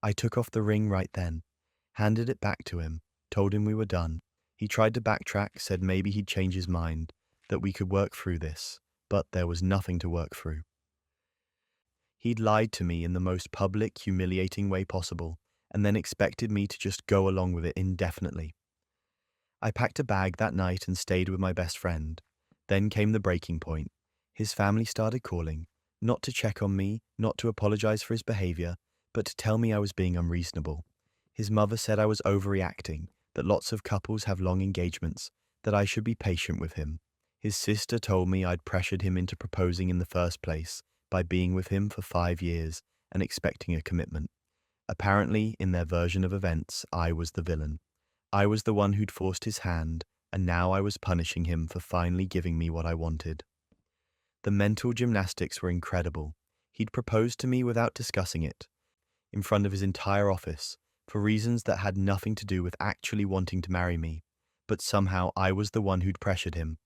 Speaker 1: I took off the ring right then, handed it back to him, told him we were done. He tried to backtrack, said maybe he'd change his mind, that we could work through this, but there was nothing to work through. He'd lied to me in the most public, humiliating way possible, and then expected me to just go along with it indefinitely. I packed a bag that night and stayed with my best friend. Then came the breaking point. His family started calling, not to check on me, not to apologize for his behavior, but to tell me I was being unreasonable. His mother said I was overreacting, that lots of couples have long engagements, that I should be patient with him. His sister told me I'd pressured him into proposing in the first place by being with him for 5 years and expecting a commitment. Apparently, in their version of events, I was the villain. I was the one who'd forced his hand, and now I was punishing him for finally giving me what I wanted. The mental gymnastics were incredible. He'd proposed to me without discussing it, in front of his entire office, for reasons that had nothing to do with actually wanting to marry me. But somehow I was the one who'd pressured him.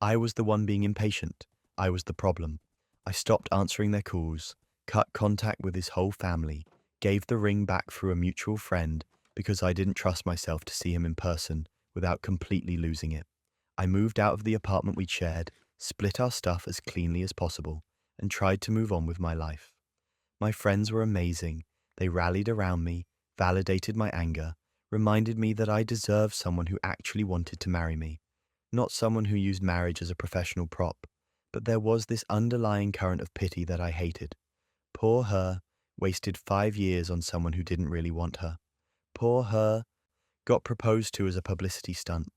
Speaker 1: I was the one being impatient. I was the problem. I stopped answering their calls, cut contact with his whole family, gave the ring back through a mutual friend because I didn't trust myself to see him in person without completely losing it. I moved out of the apartment we'd shared, split our stuff as cleanly as possible, and tried to move on with my life. My friends were amazing. They rallied around me, validated my anger, reminded me that I deserved someone who actually wanted to marry me, not someone who used marriage as a professional prop. But there was this underlying current of pity that I hated. Poor her, wasted 5 years on someone who didn't really want her. Poor her, got proposed to as a publicity stunt.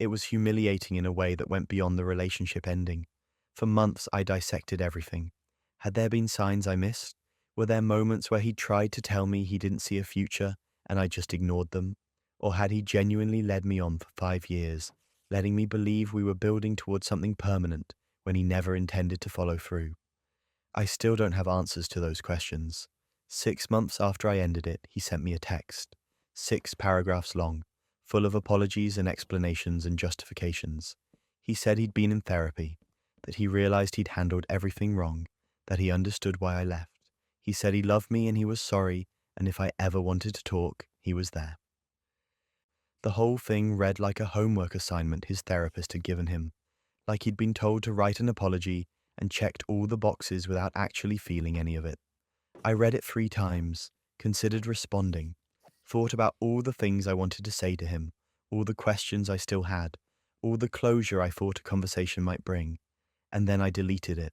Speaker 1: It was humiliating in a way that went beyond the relationship ending. For months I dissected everything. Had there been signs I missed? Were there moments where he tried to tell me he didn't see a future and I just ignored them? Or had he genuinely led me on for 5 years, letting me believe we were building towards something permanent when he never intended to follow through? I still don't have answers to those questions. 6 months after I ended it, he sent me a text, 6 paragraphs long, full of apologies and explanations and justifications. He said he'd been in therapy, that he realized he'd handled everything wrong, that he understood why I left. He said he loved me and he was sorry, and if I ever wanted to talk, he was there. The whole thing read like a homework assignment his therapist had given him, like he'd been told to write an apology and checked all the boxes without actually feeling any of it. I read it 3 times, considered responding, thought about all the things I wanted to say to him, all the questions I still had, all the closure I thought a conversation might bring, and then I deleted it.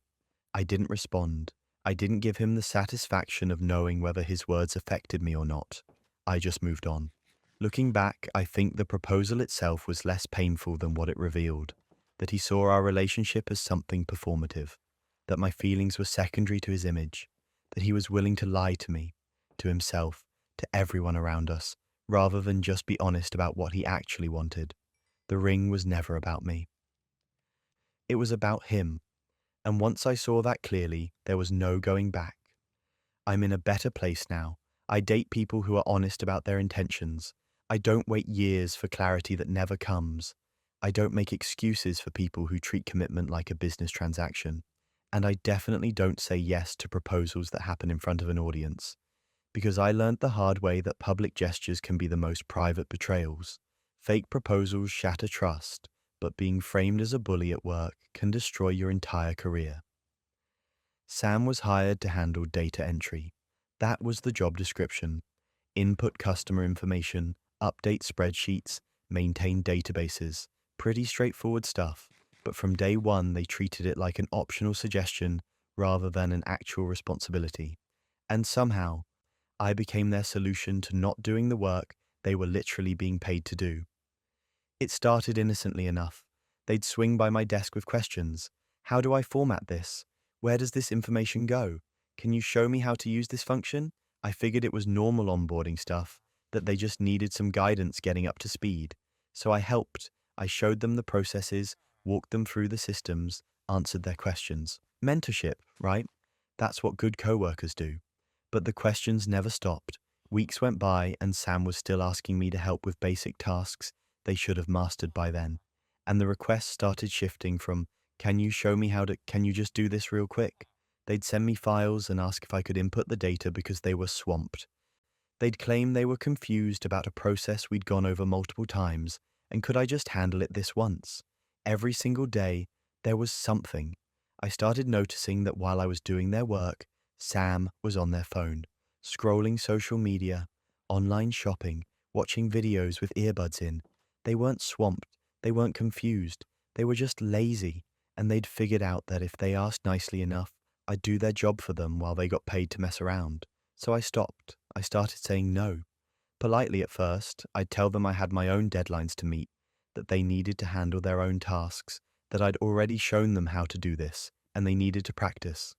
Speaker 1: I didn't respond. I didn't give him the satisfaction of knowing whether his words affected me or not. I just moved on. Looking back, I think the proposal itself was less painful than what it revealed, that he saw our relationship as something performative, that my feelings were secondary to his image, that he was willing to lie to me, to himself, to everyone around us, rather than just be honest about what he actually wanted. The ring was never about me. It was about him, and once I saw that clearly, there was no going back. I'm in a better place now. I date people who are honest about their intentions. I don't wait years for clarity that never comes. I don't make excuses for people who treat commitment like a business transaction. And I definitely don't say yes to proposals that happen in front of an audience, because I learned the hard way that public gestures can be the most private betrayals. Fake proposals shatter trust, but being framed as a bully at work can destroy your entire career. Sam was hired to handle data entry. That was the job description. Input customer information, update spreadsheets, maintain databases. Pretty straightforward stuff, but from day one they treated it like an optional suggestion rather than an actual responsibility. And somehow, I became their solution to not doing the work they were literally being paid to do. It started innocently enough. They'd swing by my desk with questions. How do I format this? Where does this information go? Can you show me how to use this function? I figured it was normal onboarding stuff, that they just needed some guidance getting up to speed. So I helped. I showed them the processes, walked them through the systems, answered their questions. Mentorship, right? That's what good coworkers do. But the questions never stopped. Weeks went by and Sam was still asking me to help with basic tasks they should have mastered by then. And the requests started shifting from, can you show me can you just do this real quick? They'd send me files and ask if I could input the data because they were swamped. They'd claim they were confused about a process we'd gone over multiple times, and could I just handle it this once? Every single day, there was something. I started noticing that while I was doing their work, Sam was on their phone, scrolling social media, online shopping, watching videos with earbuds in. They weren't swamped, they weren't confused, they were just lazy, and they'd figured out that if they asked nicely enough, I'd do their job for them while they got paid to mess around. So I stopped. I started saying no. Politely at first, I'd tell them I had my own deadlines to meet, that they needed to handle their own tasks, that I'd already shown them how to do this, and they needed to practice.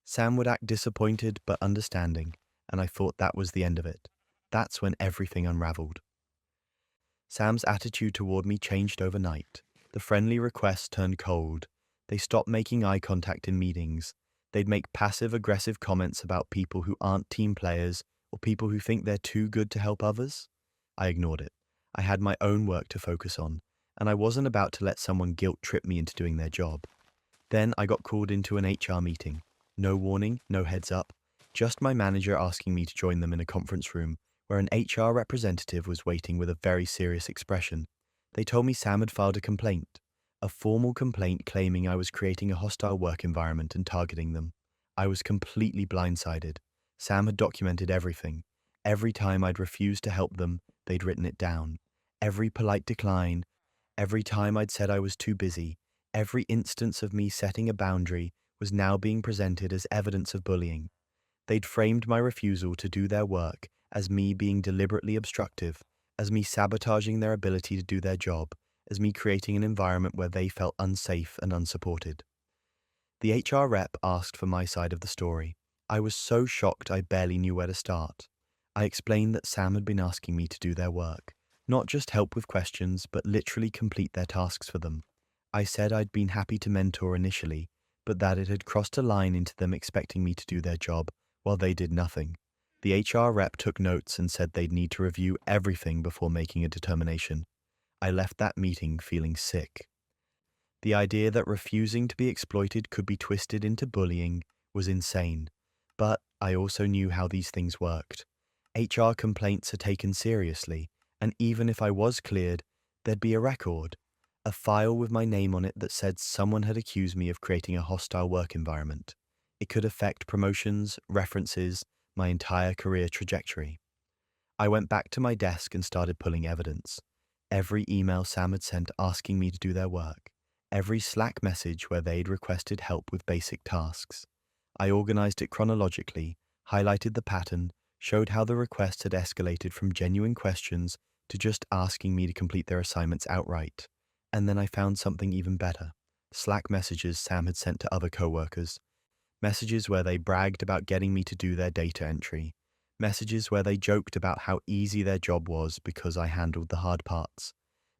Speaker 1: Sam would act disappointed but understanding, and I thought that was the end of it. That's when everything unraveled. Sam's attitude toward me changed overnight. The friendly requests turned cold. They stopped making eye contact in meetings. They'd make passive-aggressive comments about people who aren't team players or people who think they're too good to help others. I ignored it. I had my own work to focus on, and I wasn't about to let someone guilt-trip me into doing their job. Then I got called into an HR meeting. No warning, no heads up, just my manager asking me to join them in a conference room where an HR representative was waiting with a very serious expression. They told me Sam had filed a formal complaint claiming I was creating a hostile work environment and targeting them. I was completely blindsided. Sam had documented everything. Every time I'd refused to help them, they'd written it down. Every polite decline, every time I'd said I was too busy, every instance of me setting a boundary was now being presented as evidence of bullying. They'd framed my refusal to do their work as me being deliberately obstructive, as me sabotaging their ability to do their job, as me creating an environment where they felt unsafe and unsupported. The HR rep asked for my side of the story. I was so shocked I barely knew where to start. I explained that Sam had been asking me to do their work, not just help with questions, but literally complete their tasks for them. I said I'd been happy to mentor initially, but that it had crossed a line into them expecting me to do their job while they did nothing. The HR rep took notes and said they'd need to review everything before making a determination. I left that meeting feeling sick. The idea that refusing to be exploited could be twisted into bullying was insane, but I also knew how these things worked. HR complaints are taken seriously, and even if I was cleared, there'd be a record, a file with my name on it that said someone had accused me of creating a hostile work environment. It could affect promotions, references, my entire career trajectory. I went back to my desk and started pulling evidence. Every email Sam had sent asking me to do their work. Every Slack message where they'd requested help with basic tasks. I organized it chronologically, highlighted the pattern, showed how the requests had escalated from genuine questions to just asking me to complete their assignments outright. And then I found something even better. Slack messages Sam had sent to other coworkers. Messages where they bragged about getting me to do their data entry. Messages where they joked about how easy their job was because I handled the hard parts.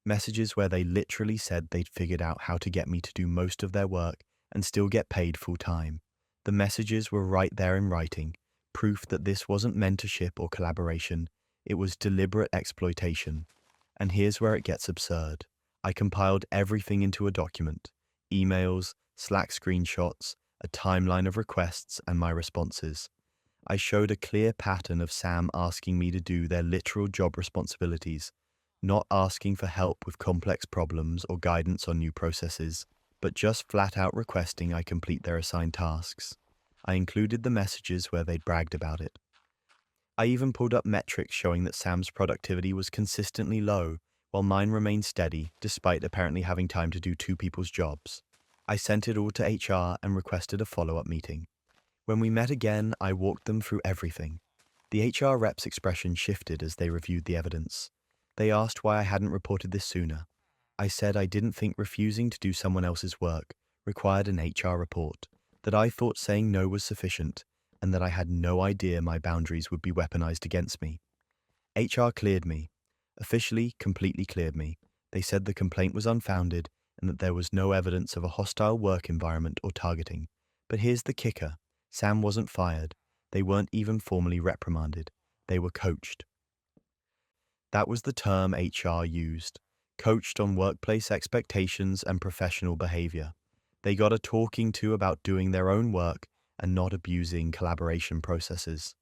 Speaker 1: Messages where they literally said they'd figured out how to get me to do most of their work and still get paid full time. The messages were right there in writing, proof that this wasn't mentorship or collaboration, it was deliberate exploitation. And here's where it gets absurd. I compiled everything into a document: emails, Slack screenshots, a timeline of requests, and my responses. I showed a clear pattern of Sam asking me to do their literal job responsibilities, not asking for help with complex problems or guidance on new processes, but just flat out requesting I complete their assigned tasks. I included the messages where they'd bragged about it. I even pulled up metrics showing that Sam's productivity was consistently low, while mine remained steady, despite apparently having time to do two people's jobs. I sent it all to HR and requested a follow-up meeting. When we met again, I walked them through everything. The HR rep's expression shifted as they reviewed the evidence. They asked why I hadn't reported this sooner. I said I didn't think refusing to do someone else's work required an HR report, that I thought saying no was sufficient, and that I had no idea my boundaries would be weaponized against me. HR cleared me. Officially, completely cleared me. They said the complaint was unfounded and that there was no evidence of a hostile work environment or targeting. But here's the kicker. Sam wasn't fired. They weren't even formally reprimanded. They were coached. That was the term HR used. Coached on workplace expectations and professional behavior. They got a talking to about doing their own work and not abusing collaboration processes.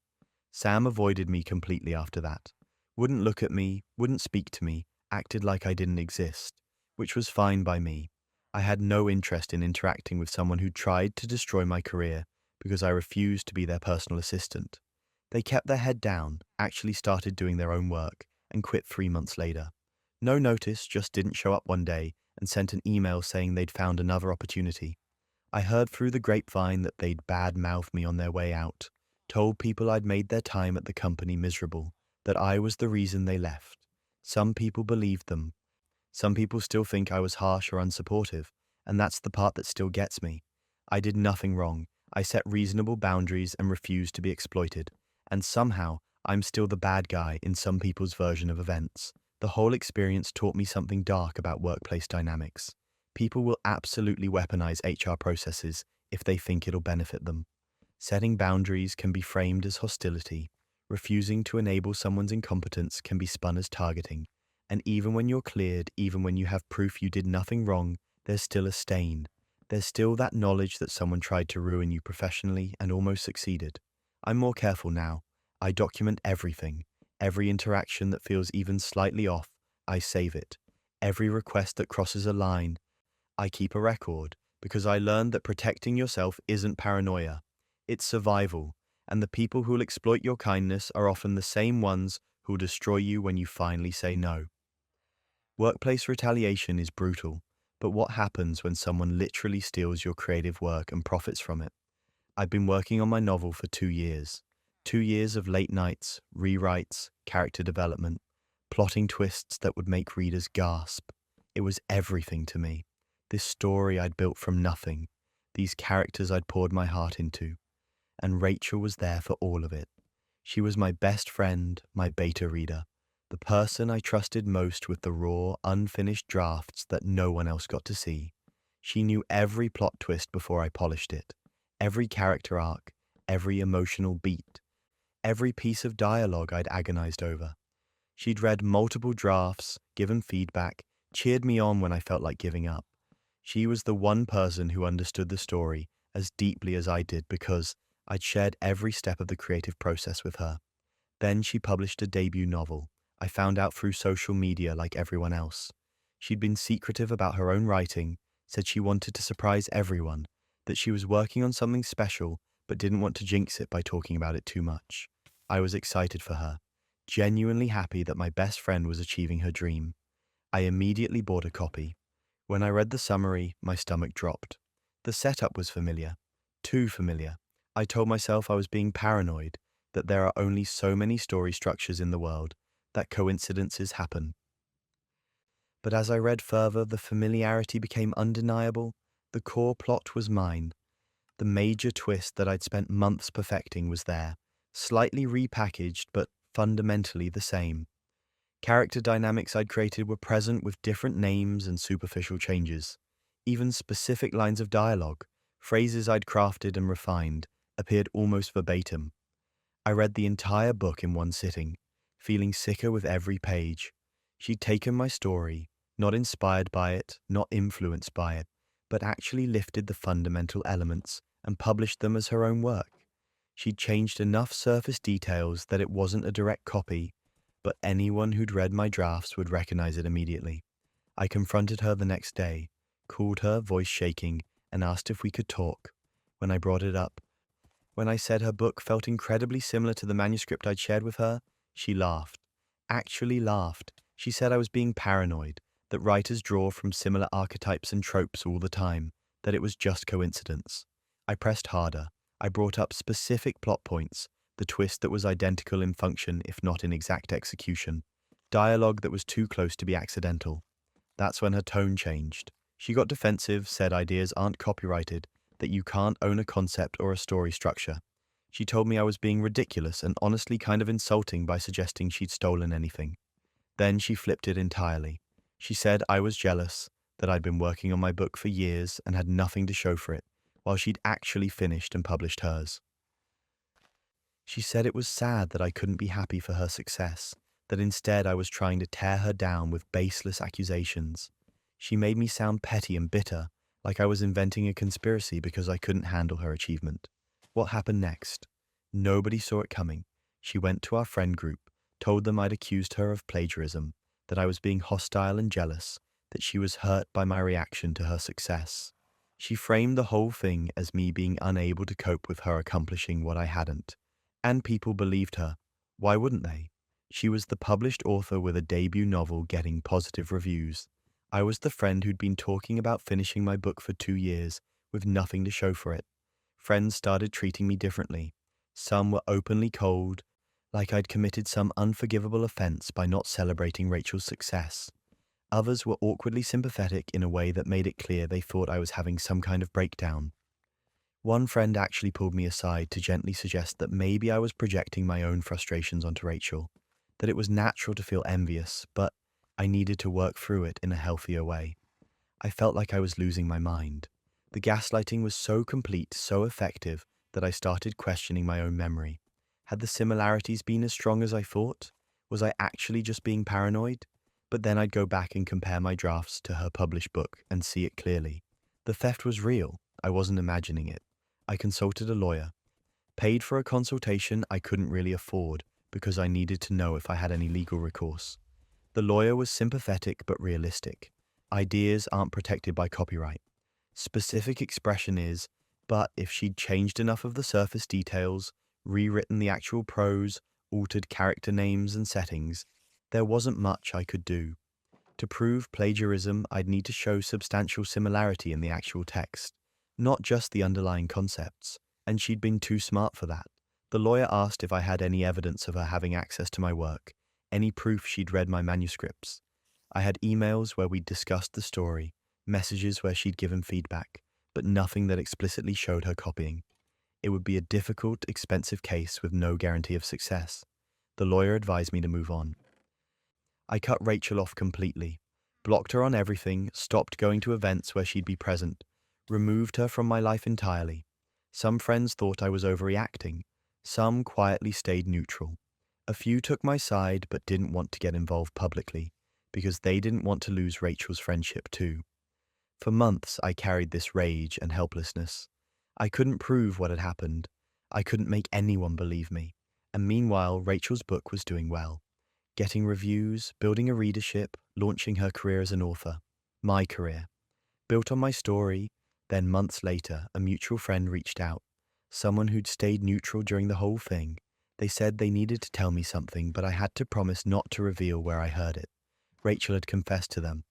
Speaker 1: Sam avoided me completely after that. Wouldn't look at me, wouldn't speak to me, acted like I didn't exist, which was fine by me. I had no interest in interacting with someone who tried to destroy my career because I refused to be their personal assistant. They kept their head down, actually started doing their own work, and quit 3 months later. No notice, just didn't show up one day and sent an email saying they'd found another opportunity. I heard through the grapevine that they'd bad-mouthed me on their way out, told people I'd made their time at the company miserable, that I was the reason they left. Some people believed them. Some people still think I was harsh or unsupportive, and that's the part that still gets me. I did nothing wrong. I set reasonable boundaries and refused to be exploited. And somehow, I'm still the bad guy in some people's version of events. The whole experience taught me something dark about workplace dynamics. People will absolutely weaponize HR processes if they think it'll benefit them. Setting boundaries can be framed as hostility. Refusing to enable someone's incompetence can be spun as targeting. And even when you're cleared, even when you have proof you did nothing wrong, there's still a stain. There's still that knowledge that someone tried to ruin you professionally and almost succeeded. I'm more careful now. I document everything. Every interaction that feels even slightly off, I save it. Every request that crosses a line, I keep a record, because I learned that protecting yourself isn't paranoia. It's survival, and the people who'll exploit your kindness are often the same ones who'll destroy you when you finally say no. Workplace retaliation is brutal, but what happens when someone literally steals your creative work and profits from it? I've been working on my novel for 2 years. 2 years of late nights, rewrites, character development, plotting twists that would make readers gasp. It was everything to me. This story I'd built from nothing. These characters I'd poured my heart into. And Rachel was there for all of it. She was my best friend, my beta reader, the person I trusted most with the raw, unfinished drafts that no one else got to see. She knew every plot twist before I polished it, every character arc, every emotional beat, every piece of dialogue I'd agonized over. She'd read multiple drafts, given feedback, cheered me on when I felt like giving up. She was the one person who understood the story as deeply as I did because I'd shared every step of the creative process with her. Then she published a debut novel. I found out through social media like everyone else. She'd been secretive about her own writing, said she wanted to surprise everyone, that she was working on something special but didn't want to jinx it by talking about it too much. I was excited for her, genuinely happy that my best friend was achieving her dream. I immediately bought a copy. When I read the summary, my stomach dropped. The setup was familiar. Too familiar. I told myself I was being paranoid, that there are only so many story structures in the world, that coincidences happen. But as I read further, the familiarity became undeniable. The core plot was mine. The major twist that I'd spent months perfecting was there, slightly repackaged, but fundamentally the same. Character dynamics I'd created were present with different names and superficial changes. Even specific lines of dialogue, phrases I'd crafted and refined, appeared almost verbatim. I read the entire book in one sitting, feeling sicker with every page. She'd taken my story, not inspired by it, not influenced by it, but actually lifted the fundamental elements and published them as her own work. She'd changed enough surface details that it wasn't a direct copy, but anyone who'd read my drafts would recognize it immediately. I confronted her the next day, called her, voice shaking, and asked if we could talk. When I brought it up, when I said her book felt incredibly similar to the manuscript I'd shared with her, she laughed. Actually laughed. She said I was being paranoid, that writers draw from similar archetypes and tropes all the time, that it was just coincidence. I pressed harder. I brought up specific plot points, the twist that was identical in function if not in exact execution, dialogue that was too close to be accidental. That's when her tone changed. She got defensive, said ideas aren't copyrighted, that you can't own a concept or a story structure. She told me I was being ridiculous and honestly kind of insulting by suggesting she'd stolen anything. Then she flipped it entirely. She said I was jealous, that I'd been working on my book for years and had nothing to show for it, while she'd actually finished and published hers. She said it was sad that I couldn't be happy for her success, that instead I was trying to tear her down with baseless accusations. She made me sound petty and bitter, like I was inventing a conspiracy because I couldn't handle her achievement. What happened next? Nobody saw it coming. She went to our friend group, told them I'd accused her of plagiarism, that I was being hostile and jealous, that she was hurt by my reaction to her success. She framed the whole thing as me being unable to cope with her accomplishing what I hadn't. And people believed her. Why wouldn't they? She was the published author with a debut novel getting positive reviews. I was the friend who'd been talking about finishing my book for 2 years, with nothing to show for it. Friends started treating me differently. Some were openly cold, like I'd committed some unforgivable offense by not celebrating Rachel's success. Others were awkwardly sympathetic in a way that made it clear they thought I was having some kind of breakdown. One friend actually pulled me aside to gently suggest that maybe I was projecting my own frustrations onto Rachel, that it was natural to feel envious, but I needed to work through it in a healthier way. I felt like I was losing my mind. The gaslighting was so complete, so effective, that I started questioning my own memory. Had the similarities been as strong as I thought? Was I actually just being paranoid? But then I'd go back and compare my drafts to her published book and see it clearly. The theft was real. I wasn't imagining it. I consulted a lawyer. Paid for a consultation I couldn't really afford because I needed to know if I had any legal recourse. The lawyer was sympathetic but realistic. Ideas aren't protected by copyright. Specific expression is, but if she'd changed enough of the surface details, rewritten the actual prose, altered character names and settings, there wasn't much I could do. To prove plagiarism, I'd need to show substantial similarity in the actual text, not just the underlying concepts, and she'd been too smart for that. The lawyer asked if I had any evidence of her having access to my work, any proof she'd read my manuscripts. I had emails where we'd discussed the story, messages where she'd given feedback, but nothing that explicitly showed her copying. It would be a difficult, expensive case with no guarantee of success. The lawyer advised me to move on. I cut Rachel off completely, blocked her on everything, stopped going to events where she'd be present, removed her from my life entirely. Some friends thought I was overreacting. Some quietly stayed neutral. A few took my side but didn't want to get involved publicly, because they didn't want to lose Rachel's friendship too. For months I carried this rage and helplessness. I couldn't prove what had happened. I couldn't make anyone believe me. And meanwhile, Rachel's book was doing well. Getting reviews, building a readership, launching her career as an author. My career. Built on my story. Then months later, a mutual friend reached out. Someone who'd stayed neutral during the whole thing. They said they needed to tell me something, but I had to promise not to reveal where I heard it. Rachel had confessed to them.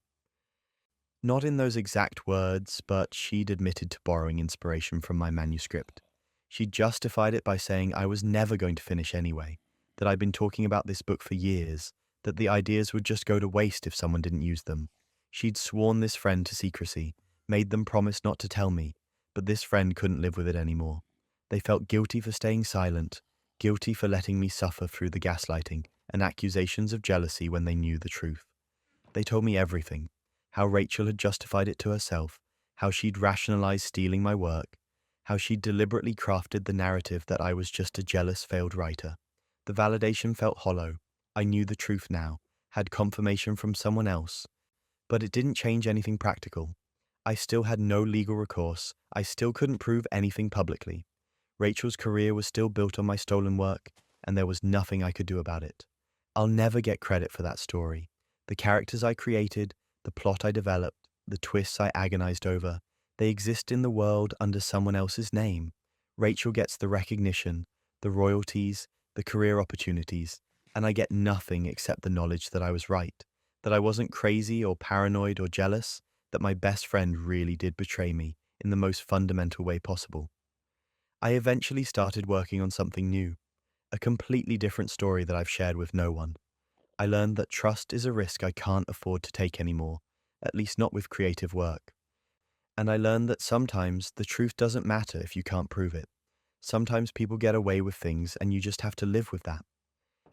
Speaker 1: Not in those exact words, but she'd admitted to borrowing inspiration from my manuscript. She justified it by saying I was never going to finish anyway, that I'd been talking about this book for years, that the ideas would just go to waste if someone didn't use them. She'd sworn this friend to secrecy, made them promise not to tell me, but this friend couldn't live with it anymore. They felt guilty for staying silent, guilty for letting me suffer through the gaslighting and accusations of jealousy when they knew the truth. They told me everything, how Rachel had justified it to herself, how she'd rationalized stealing my work, how she'd deliberately crafted the narrative that I was just a jealous, failed writer. The validation felt hollow. I knew the truth now, had confirmation from someone else, but it didn't change anything practical. I still had no legal recourse. I still couldn't prove anything publicly. Rachel's career was still built on my stolen work, and there was nothing I could do about it. I'll never get credit for that story. The characters I created, the plot I developed, the twists I agonized over, they exist in the world under someone else's name. Rachel gets the recognition, the royalties, the career opportunities, and I get nothing except the knowledge that I was right, that I wasn't crazy or paranoid or jealous, that my best friend really did betray me in the most fundamental way possible. I eventually started working on something new, A completely different story that I've shared with no one. I learned that trust is a risk I can't afford to take anymore, at least not with creative work. And I learned that sometimes the truth doesn't matter if you can't prove it. Sometimes people get away with things and you just have to live with that.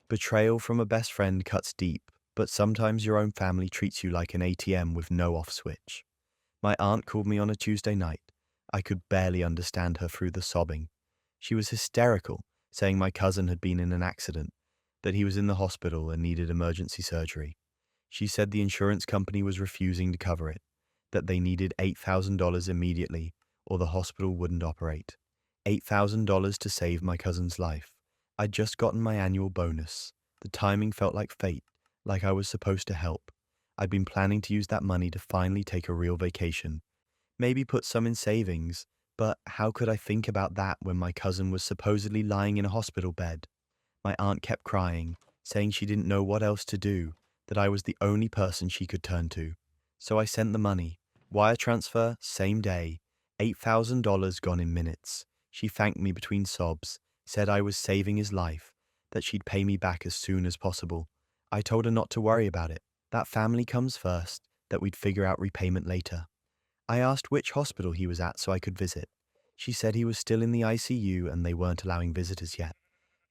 Speaker 1: Betrayal from a best friend cuts deep, but sometimes your own family treats you like an ATM with no off switch. My aunt called me on a Tuesday night. I could barely understand her through the sobbing. She was hysterical, saying my cousin had been in an accident, that he was in the hospital and needed emergency surgery. She said the insurance company was refusing to cover it, that they needed $8,000 immediately or the hospital wouldn't operate. $8,000 to save my cousin's life. I'd just gotten my annual bonus. The timing felt like fate, like I was supposed to help. I'd been planning to use that money to finally take a real vacation. Maybe put some in savings, but how could I think about that when my cousin was supposedly lying in a hospital bed? My aunt kept crying, saying she didn't know what else to do, that I was the only person she could turn to. So I sent the money. Wire transfer, same day. $8,000 gone in minutes. She thanked me between sobs, said I was saving his life, that she'd pay me back as soon as possible. I told her not to worry about it, that family comes first, that we'd figure out repayment later. I asked which hospital he was at so I could visit. She said he was still in the ICU and they weren't allowing visitors yet,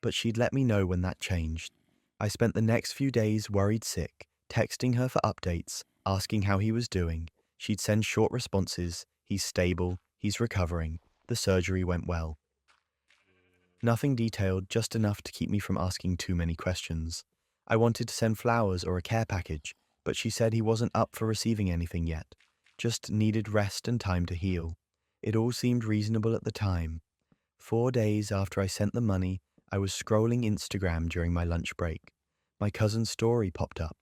Speaker 1: but she'd let me know when that changed. I spent the next few days worried sick, texting her for updates, asking how he was doing. She'd send short responses: he's stable, he's recovering, the surgery went well. Nothing detailed, just enough to keep me from asking too many questions. I wanted to send flowers or a care package, but she said he wasn't up for receiving anything yet, just needed rest and time to heal. It all seemed reasonable at the time. 4 days after I sent the money, I was scrolling Instagram during my lunch break. My cousin's story popped up.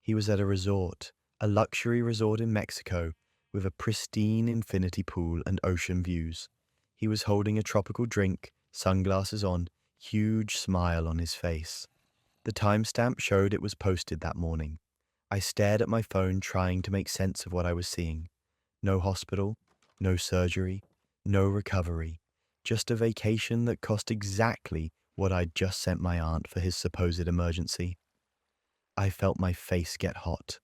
Speaker 1: He was at a resort, a luxury resort in Mexico, with a pristine infinity pool and ocean views. He was holding a tropical drink, sunglasses on, huge smile on his face. The timestamp showed it was posted that morning. I stared at my phone trying to make sense of what I was seeing. No hospital, no surgery, no recovery. Just a vacation that cost exactly what I'd just sent my aunt for his supposed emergency. I felt my face get hot.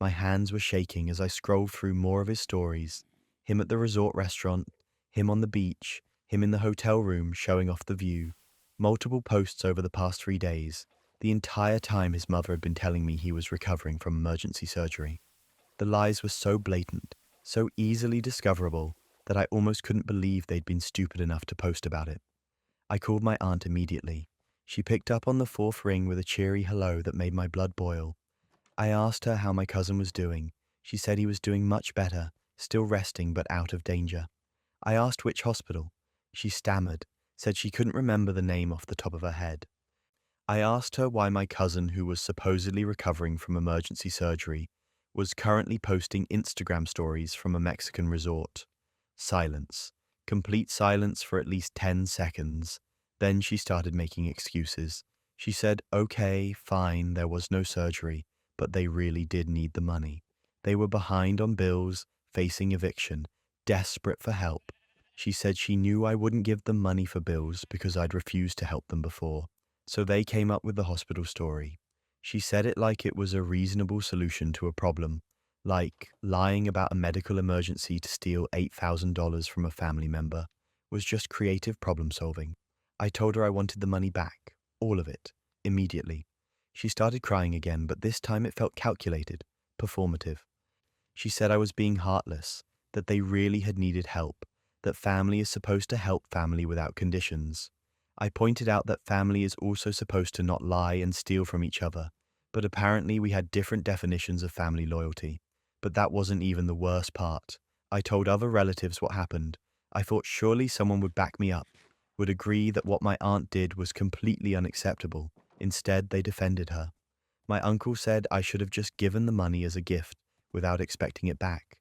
Speaker 1: My hands were shaking as I scrolled through more of his stories. Him at the resort restaurant, him on the beach, him in the hotel room showing off the view. Multiple posts over the past 3 days. The entire time his mother had been telling me he was recovering from emergency surgery. The lies were so blatant, so easily discoverable, that I almost couldn't believe they'd been stupid enough to post about it. I called my aunt immediately. She picked up on the fourth ring with a cheery hello that made my blood boil. I asked her how my cousin was doing. She said he was doing much better, still resting but out of danger. I asked which hospital. She stammered, said she couldn't remember the name off the top of her head. I asked her why my cousin, who was supposedly recovering from emergency surgery, was currently posting Instagram stories from a Mexican resort. Silence. Complete silence for at least 10 seconds. Then she started making excuses. She said, okay, fine, there was no surgery, but they really did need the money. They were behind on bills, facing eviction, desperate for help. She said she knew I wouldn't give them money for bills because I'd refused to help them before. So they came up with the hospital story. She said it like it was a reasonable solution to a problem, like lying about a medical emergency to steal $8,000 from a family member was just creative problem solving. I told her I wanted the money back, all of it, immediately. She started crying again, but this time it felt calculated, performative. She said I was being heartless, that they really had needed help, that family is supposed to help family without conditions. I pointed out that family is also supposed to not lie and steal from each other, but apparently we had different definitions of family loyalty. But that wasn't even the worst part. I told other relatives what happened. I thought surely someone would back me up, would agree that what my aunt did was completely unacceptable. Instead, they defended her. My uncle said I should have just given the money as a gift without expecting it back.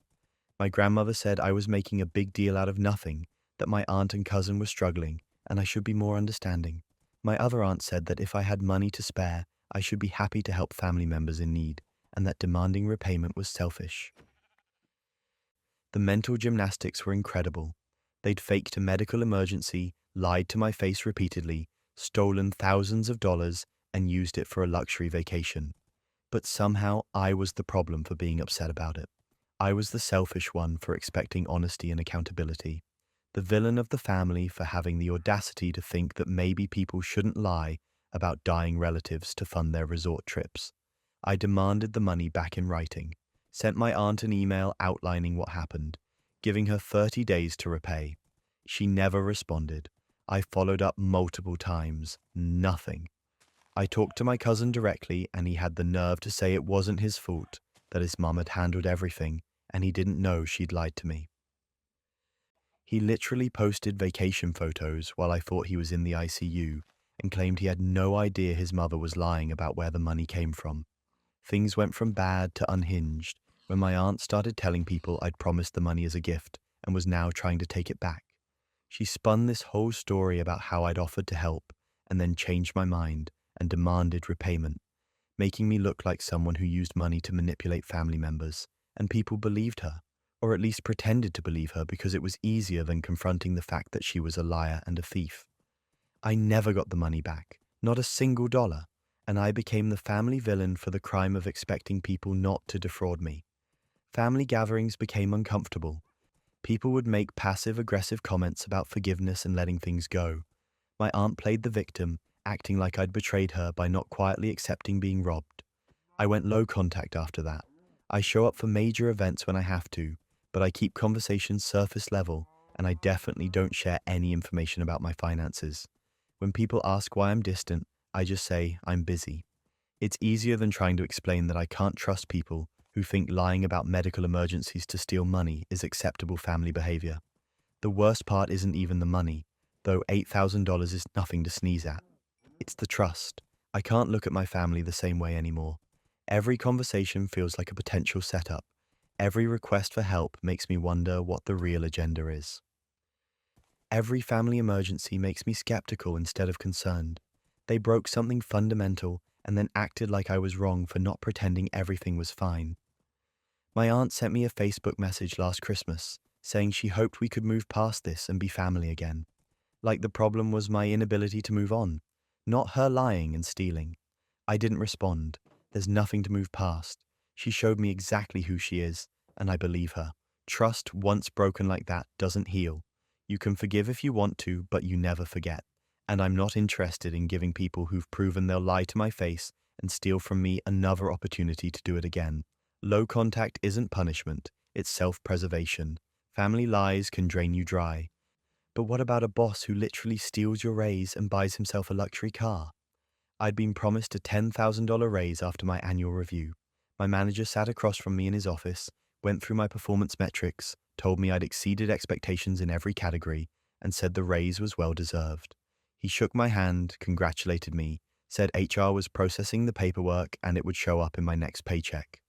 Speaker 1: My grandmother said I was making a big deal out of nothing, that my aunt and cousin were struggling, and I should be more understanding. My other aunt said that if I had money to spare, I should be happy to help family members in need, and that demanding repayment was selfish. The mental gymnastics were incredible. They'd faked a medical emergency, lied to my face repeatedly, stolen thousands of dollars, and used it for a luxury vacation. But somehow I was the problem for being upset about it. I was the selfish one for expecting honesty and accountability, the villain of the family for having the audacity to think that maybe people shouldn't lie about dying relatives to fund their resort trips. I demanded the money back in writing, sent my aunt an email outlining what happened, giving her 30 days to repay. She never responded. I followed up multiple times. Nothing. I talked to my cousin directly, and he had the nerve to say it wasn't his fault, that his mum had handled everything, and he didn't know she'd lied to me. He literally posted vacation photos while I thought he was in the ICU and claimed he had no idea his mother was lying about where the money came from. Things went from bad to unhinged when my aunt started telling people I'd promised the money as a gift and was now trying to take it back. She spun this whole story about how I'd offered to help and then changed my mind and demanded repayment, making me look like someone who used money to manipulate family members, and people believed her, or at least pretended to believe her because it was easier than confronting the fact that she was a liar and a thief. I never got the money back, not a single dollar, and I became the family villain for the crime of expecting people not to defraud me. Family gatherings became uncomfortable. People would make passive-aggressive comments about forgiveness and letting things go. My aunt played the victim, acting like I'd betrayed her by not quietly accepting being robbed. I went low contact after that. I show up for major events when I have to, but I keep conversations surface level, and I definitely don't share any information about my finances. When people ask why I'm distant, I just say I'm busy. It's easier than trying to explain that I can't trust people who think lying about medical emergencies to steal money is acceptable family behavior. The worst part isn't even the money, though $8,000 is nothing to sneeze at. It's the trust. I can't look at my family the same way anymore. Every conversation feels like a potential setup. Every request for help makes me wonder what the real agenda is. Every family emergency makes me skeptical instead of concerned. They broke something fundamental and then acted like I was wrong for not pretending everything was fine. My aunt sent me a Facebook message last Christmas saying she hoped we could move past this and be family again. Like the problem was my inability to move on, not her lying and stealing. I didn't respond. There's nothing to move past. She showed me exactly who she is, and I believe her. Trust, once broken like that, doesn't heal. You can forgive if you want to, but you never forget. And I'm not interested in giving people who've proven they'll lie to my face and steal from me another opportunity to do it again. Low contact isn't punishment, it's self-preservation. Family lies can drain you dry. But what about a boss who literally steals your raise and buys himself a luxury car? I'd been promised a $10,000 raise after my annual review. My manager sat across from me in his office, went through my performance metrics, told me I'd exceeded expectations in every category, and said the raise was well deserved. He shook my hand, congratulated me, said HR was processing the paperwork and it would show up in my next paycheck.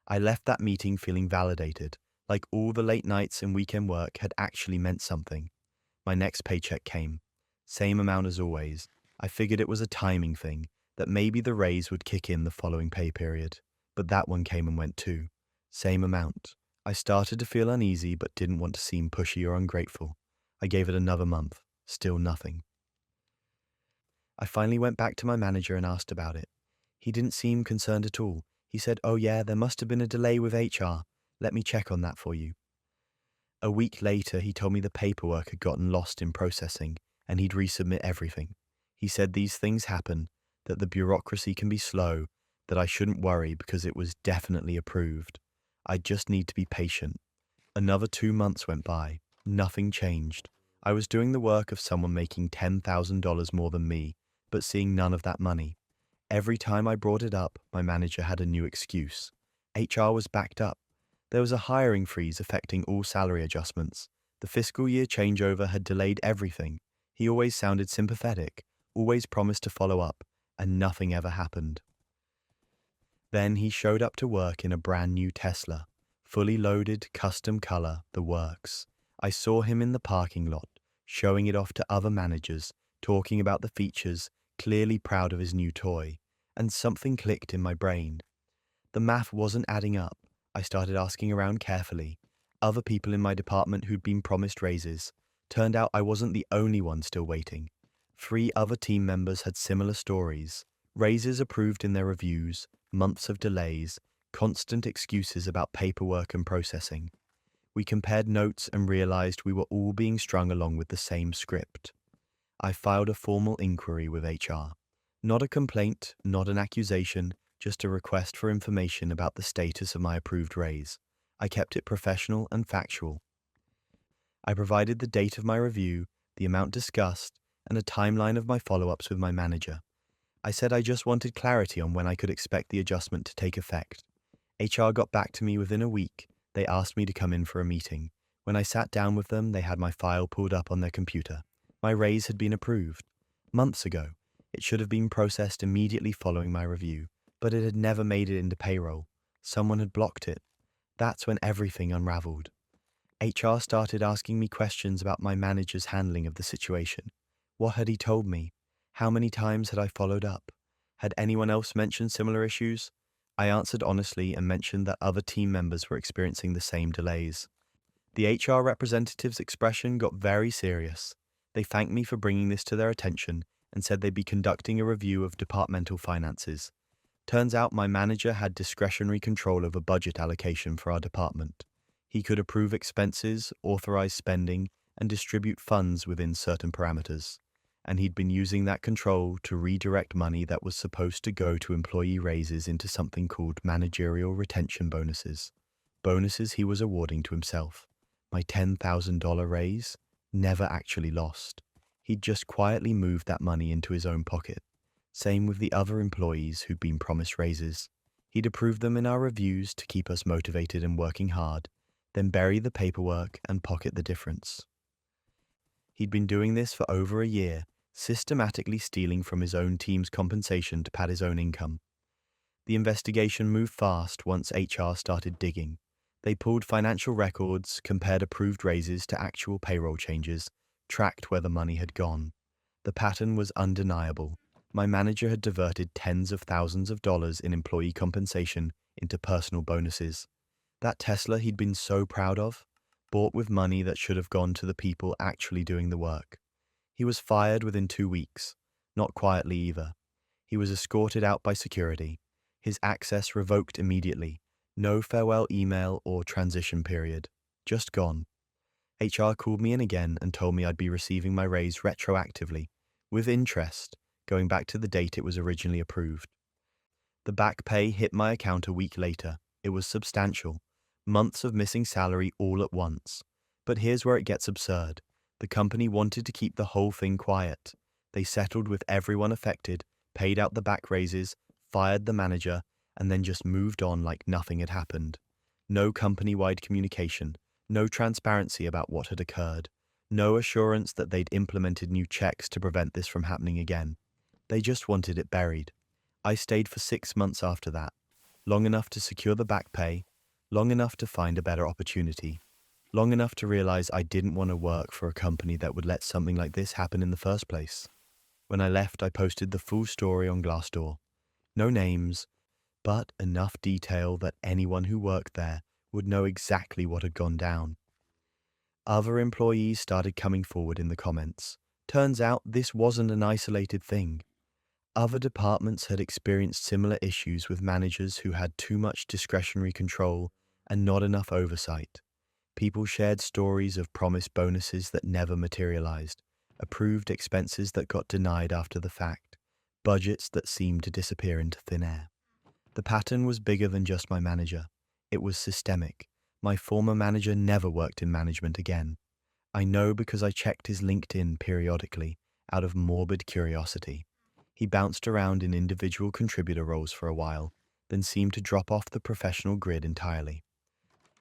Speaker 1: I left that meeting feeling validated, like all the late nights and weekend work had actually meant something. My next paycheck came. Same amount as always. I figured it was a timing thing, that maybe the raise would kick in the following pay period. But that one came and went too. Same amount. I started to feel uneasy but didn't want to seem pushy or ungrateful. I gave it another month. Still nothing. I finally went back to my manager and asked about it. He didn't seem concerned at all. He said, "Oh yeah, there must have been a delay with HR. Let me check on that for you." A week later, he told me the paperwork had gotten lost in processing and he'd resubmit everything. He said these things happen, that the bureaucracy can be slow, that I shouldn't worry because it was definitely approved. I just need to be patient. Another 2 months went by. Nothing changed. I was doing the work of someone making $10,000 more than me, but seeing none of that money. Every time I brought it up, my manager had a new excuse. HR was backed up. There was a hiring freeze affecting all salary adjustments. The fiscal year changeover had delayed everything. He always sounded sympathetic, always promised to follow up, and nothing ever happened. Then he showed up to work in a brand new Tesla, fully loaded, custom color, the works. I saw him in the parking lot, showing it off to other managers, talking about the features, clearly proud of his new toy, and something clicked in my brain. The math wasn't adding up. I started asking around carefully. Other people in my department who'd been promised raises. Turned out I wasn't the only one still waiting. 3 other team members had similar stories: raises approved in their reviews, months of delays, constant excuses about paperwork and processing. We compared notes and realized we were all being strung along with the same script. I filed a formal inquiry with HR. Not a complaint, not an accusation, just a request for information about the status of my approved raise. I kept it professional and factual. I provided the date of my review, the amount discussed, and a timeline of my follow-ups with my manager. I said I just wanted clarity on when I could expect the adjustment to take effect. HR got back to me within a week. They asked me to come in for a meeting. When I sat down with them, they had my file pulled up on their computer. My raise had been approved. Months ago. It should have been processed immediately following my review, but it had never made it into payroll. Someone had blocked it. That's when everything unraveled. HR started asking me questions about my manager's handling of the situation. What had he told me? How many times had I followed up? Had anyone else mentioned similar issues? I answered honestly and mentioned that other team members were experiencing the same delays. The HR representative's expression got very serious. They thanked me for bringing this to their attention and said they'd be conducting a review of departmental finances. Turns out my manager had discretionary control over budget allocation for our department. He could approve expenses, authorize spending, and distribute funds within certain parameters. And he'd been using that control to redirect money that was supposed to go to employee raises into something called managerial retention bonuses. Bonuses he was awarding to himself. My $10,000 raise? Never actually lost. He'd just quietly moved that money into his own pocket. Same with the other employees who'd been promised raises. He'd approve them in our reviews to keep us motivated and working hard, then bury the paperwork and pocket the difference. He'd been doing this for over a year, systematically stealing from his own team's compensation to pad his own income. The investigation moved fast once HR started digging. They pulled financial records, compared approved raises to actual payroll changes, tracked where the money had gone. The pattern was undeniable. My manager had diverted tens of thousands of dollars in employee compensation into personal bonuses. That Tesla he'd been so proud of, bought with money that should have gone to the people actually doing the work. He was fired within 2 weeks, not quietly either. He was escorted out by security. His access revoked immediately. No farewell email or transition period. Just gone. HR called me in again and told me I'd be receiving my raise retroactively, with interest, going back to the date it was originally approved. The back pay hit my account a week later. It was substantial. Months of missing salary all at once. But here's where it gets absurd. The company wanted to keep the whole thing quiet. They settled with everyone affected, paid out the back raises, fired the manager, and then just moved on like nothing had happened. No company-wide communication, no transparency about what had occurred, no assurance that they'd implemented new checks to prevent this from happening again. They just wanted it buried. I stayed for 6 months after that, long enough to secure the back pay, long enough to find a better opportunity, long enough to realize I didn't want to work for a company that would let something like this happen in the first place. When I left, I posted the full story on Glassdoor. No names, but enough detail that anyone who worked there would know exactly what had gone down. Other employees started coming forward in the comments. Turns out this wasn't an isolated thing. Other departments had experienced similar issues with managers who had too much discretionary control and not enough oversight. People shared stories of promised bonuses that never materialized, approved expenses that got denied after the fact, budgets that seemed to disappear into thin air. The pattern was bigger than just my manager. It was systemic. My former manager never worked in management again. I know because I checked his LinkedIn periodically, out of morbid curiosity. He bounced around in individual contributor roles for a while, then seemed to drop off the professional grid entirely.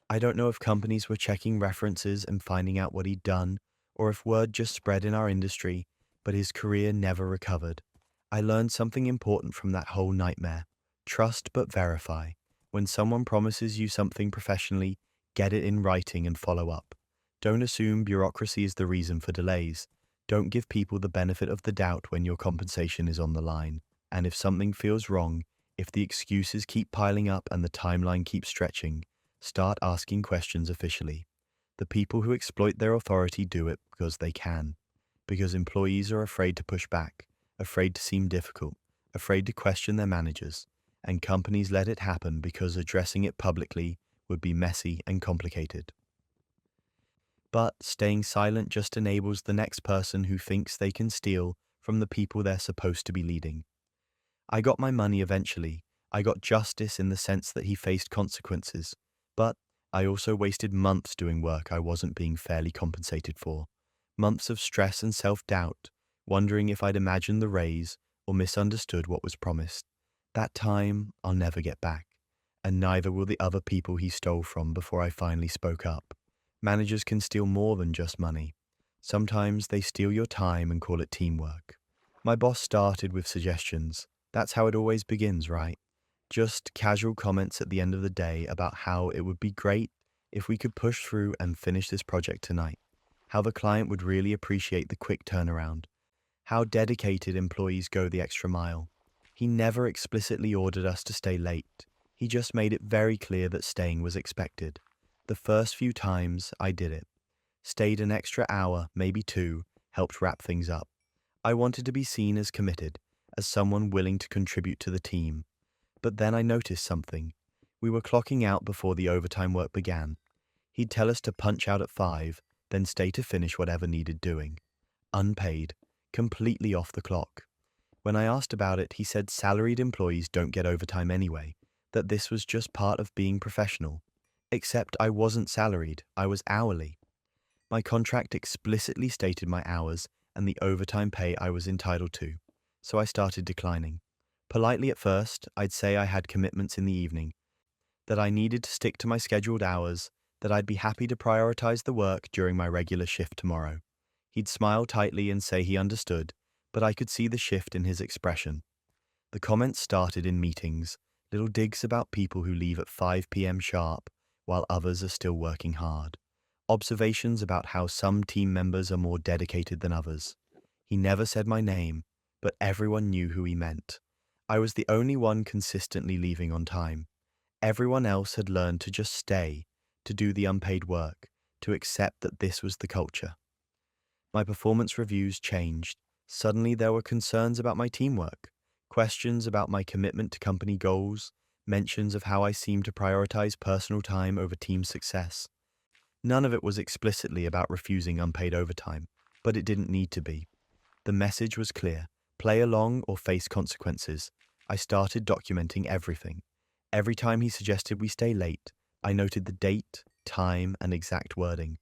Speaker 1: I don't know if companies were checking references and finding out what he'd done, or if word just spread in our industry, but his career never recovered. I learned something important from that whole nightmare. Trust but verify. When someone promises you something professionally, get it in writing and follow up. Don't assume bureaucracy is the reason for delays. Don't give people the benefit of the doubt when your compensation is on the line. And if something feels wrong, if the excuses keep piling up and the timeline keeps stretching, start asking questions officially. The people who exploit their authority do it because they can. because employees are afraid to push back, afraid to seem difficult, afraid to question their managers, and companies let it happen because addressing it publicly would be messy and complicated. But staying silent just enables the next person who thinks they can steal from the people they're supposed to be leading. I got my money eventually. I got justice in the sense that he faced consequences, but I also wasted months doing work I wasn't being fairly compensated for. Months of stress and self-doubt, wondering if I'd imagined the raise or misunderstood what was promised. That time I'll never get back, and neither will the other people he stole from before I finally spoke up. Managers can steal more than just money. Sometimes they steal your time and call it teamwork. My boss started with suggestions. That's how it always begins, right? Just casual comments at the end of the day about how it would be great if we could push through and finish this project tonight. How the client would really appreciate the quick turnaround. How dedicated employees go the extra mile. He never explicitly ordered us to stay late. He just made it very clear that staying was expected. The first few times I did it. Stayed an extra hour, maybe two, helped wrap things up. I wanted to be seen as committed, as someone willing to contribute to the team. But then I noticed something. We were clocking out before the overtime work began. He'd tell us to punch out at 5, then stay to finish whatever needed doing. Unpaid, completely off the clock. When I asked about it, he said salaried employees don't get overtime anyway, that this was just part of being professional. Except I wasn't salaried, I was hourly. My contract explicitly stated my hours and the overtime pay I was entitled to, so I started declining. Politely at first, I'd say I had commitments in the evening, that I needed to stick to my scheduled hours, that I'd be happy to prioritize the work during my regular shift tomorrow. He'd smile tightly and say he understood, but I could see the shift in his expression. The comments started in meetings, little digs about people who leave at 5 p.m. sharp, while others are still working hard. Observations about how some team members are more dedicated than others. He never said my name, but everyone knew who he meant. I was the only one consistently leaving on time. Everyone else had learned to just stay, to do the unpaid work, to accept that this was the culture. My performance reviews changed. Suddenly there were concerns about my teamwork, questions about my commitment to company goals, mentions of how I seemed to prioritize personal time over team success. None of it was explicitly about refusing unpaid overtime, but it didn't need to be. The message was clear: play along or face consequences. I started documenting everything. Every time he suggested we stay late, I noted the date, time, and exact wording.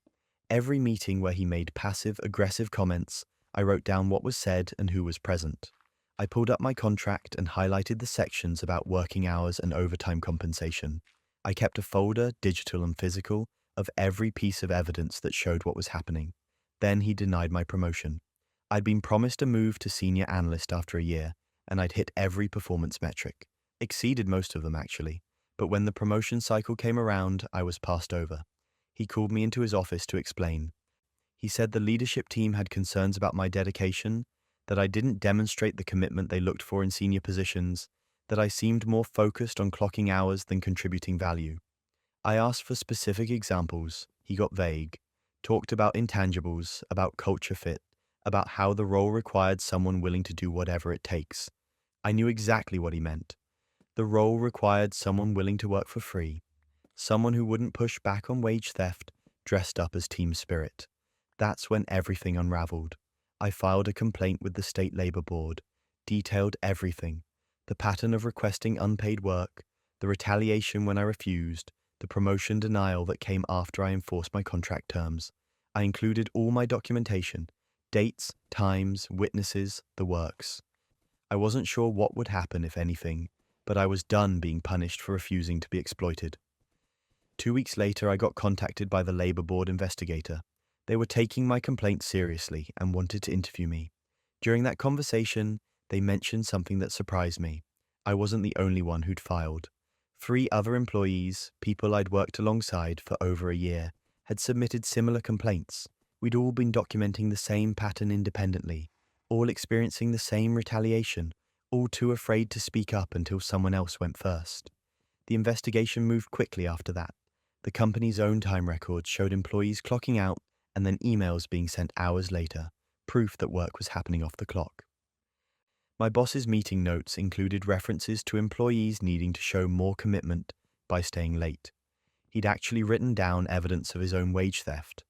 Speaker 1: Every meeting where he made passive-aggressive comments, I wrote down what was said and who was present. I pulled up my contract and highlighted the sections about working hours and overtime compensation. I kept a folder, digital and physical, of every piece of evidence that showed what was happening. Then he denied my promotion. I'd been promised a move to senior analyst after a year, and I'd hit every performance metric. Exceeded most of them, actually. But when the promotion cycle came around, I was passed over. He called me into his office to explain. He said the leadership team had concerns about my dedication, that I didn't demonstrate the commitment they looked for in senior positions, that I seemed more focused on clocking hours than contributing value. I asked for specific examples. He got vague, talked about intangibles, about culture fit, about how the role required someone willing to do whatever it takes. I knew exactly what he meant. The role required someone willing to work for free, someone who wouldn't push back on wage theft, dressed up as team spirit. That's when everything unraveled. I filed a complaint with the State Labor Board, detailed everything: the pattern of requesting unpaid work, the retaliation when I refused, the promotion denial that came after I enforced my contract terms. I included all my documentation, dates, times, witnesses, the works. I wasn't sure what would happen, if anything, but I was done being punished for refusing to be exploited. 2 weeks later, I got contacted by the Labor Board investigator. They were taking my complaint seriously and wanted to interview me. During that conversation, they mentioned something that surprised me. I wasn't the only one who'd filed. 3 other employees, people I'd worked alongside for over a year, had submitted similar complaints. We'd all been documenting the same pattern independently, all experiencing the same retaliation, all too afraid to speak up until someone else went first. The investigation moved quickly after that. The company's own time records showed employees clocking out and then emails being sent hours later, proof that work was happening off the clock. My boss's meeting notes included references to employees needing to show more commitment by staying late. He'd actually written down evidence of his own wage theft.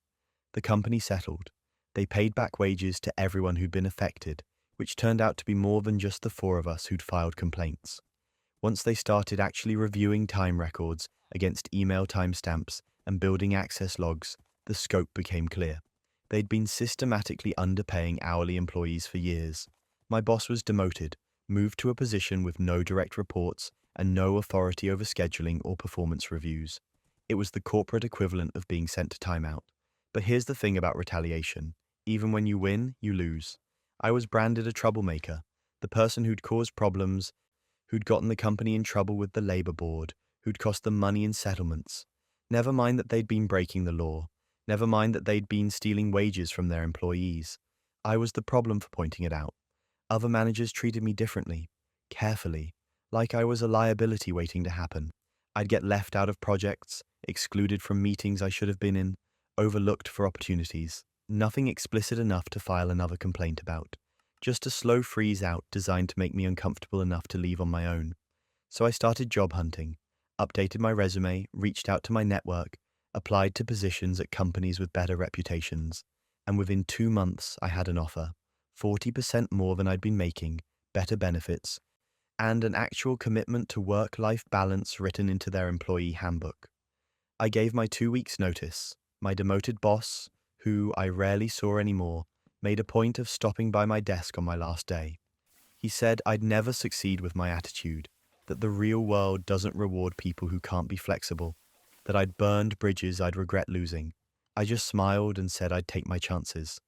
Speaker 1: The company settled. They paid back wages to everyone who'd been affected, which turned out to be more than just the four of us who'd filed complaints. Once they started actually reviewing time records against email timestamps and building access logs, the scope became clear. They'd been systematically underpaying hourly employees for years. My boss was demoted, moved to a position with no direct reports and no authority over scheduling or performance reviews. It was the corporate equivalent of being sent to timeout. But here's the thing about retaliation. Even when you win, you lose. I was branded a troublemaker, the person who'd caused problems, who'd gotten the company in trouble with the labor board, who'd cost them money in settlements. Never mind that they'd been breaking the law. Never mind that they'd been stealing wages from their employees. I was the problem for pointing it out. Other managers treated me differently, carefully, like I was a liability waiting to happen. I'd get left out of projects, excluded from meetings I should have been in, overlooked for opportunities. Nothing explicit enough to file another complaint about. Just a slow freeze out designed to make me uncomfortable enough to leave on my own. So I started job hunting, updated my resume, reached out to my network, applied to positions at companies with better reputations, and within 2 months I had an offer, 40% more than I'd been making, better benefits, and an actual commitment to work-life balance written into their employee handbook. I gave my 2 weeks' notice. My demoted boss, who I rarely saw anymore, made a point of stopping by my desk on my last day. He said I'd never succeed with my attitude, that the real world doesn't reward people who can't be flexible, that I'd burned bridges I'd regret losing. I just smiled and said I'd take my chances.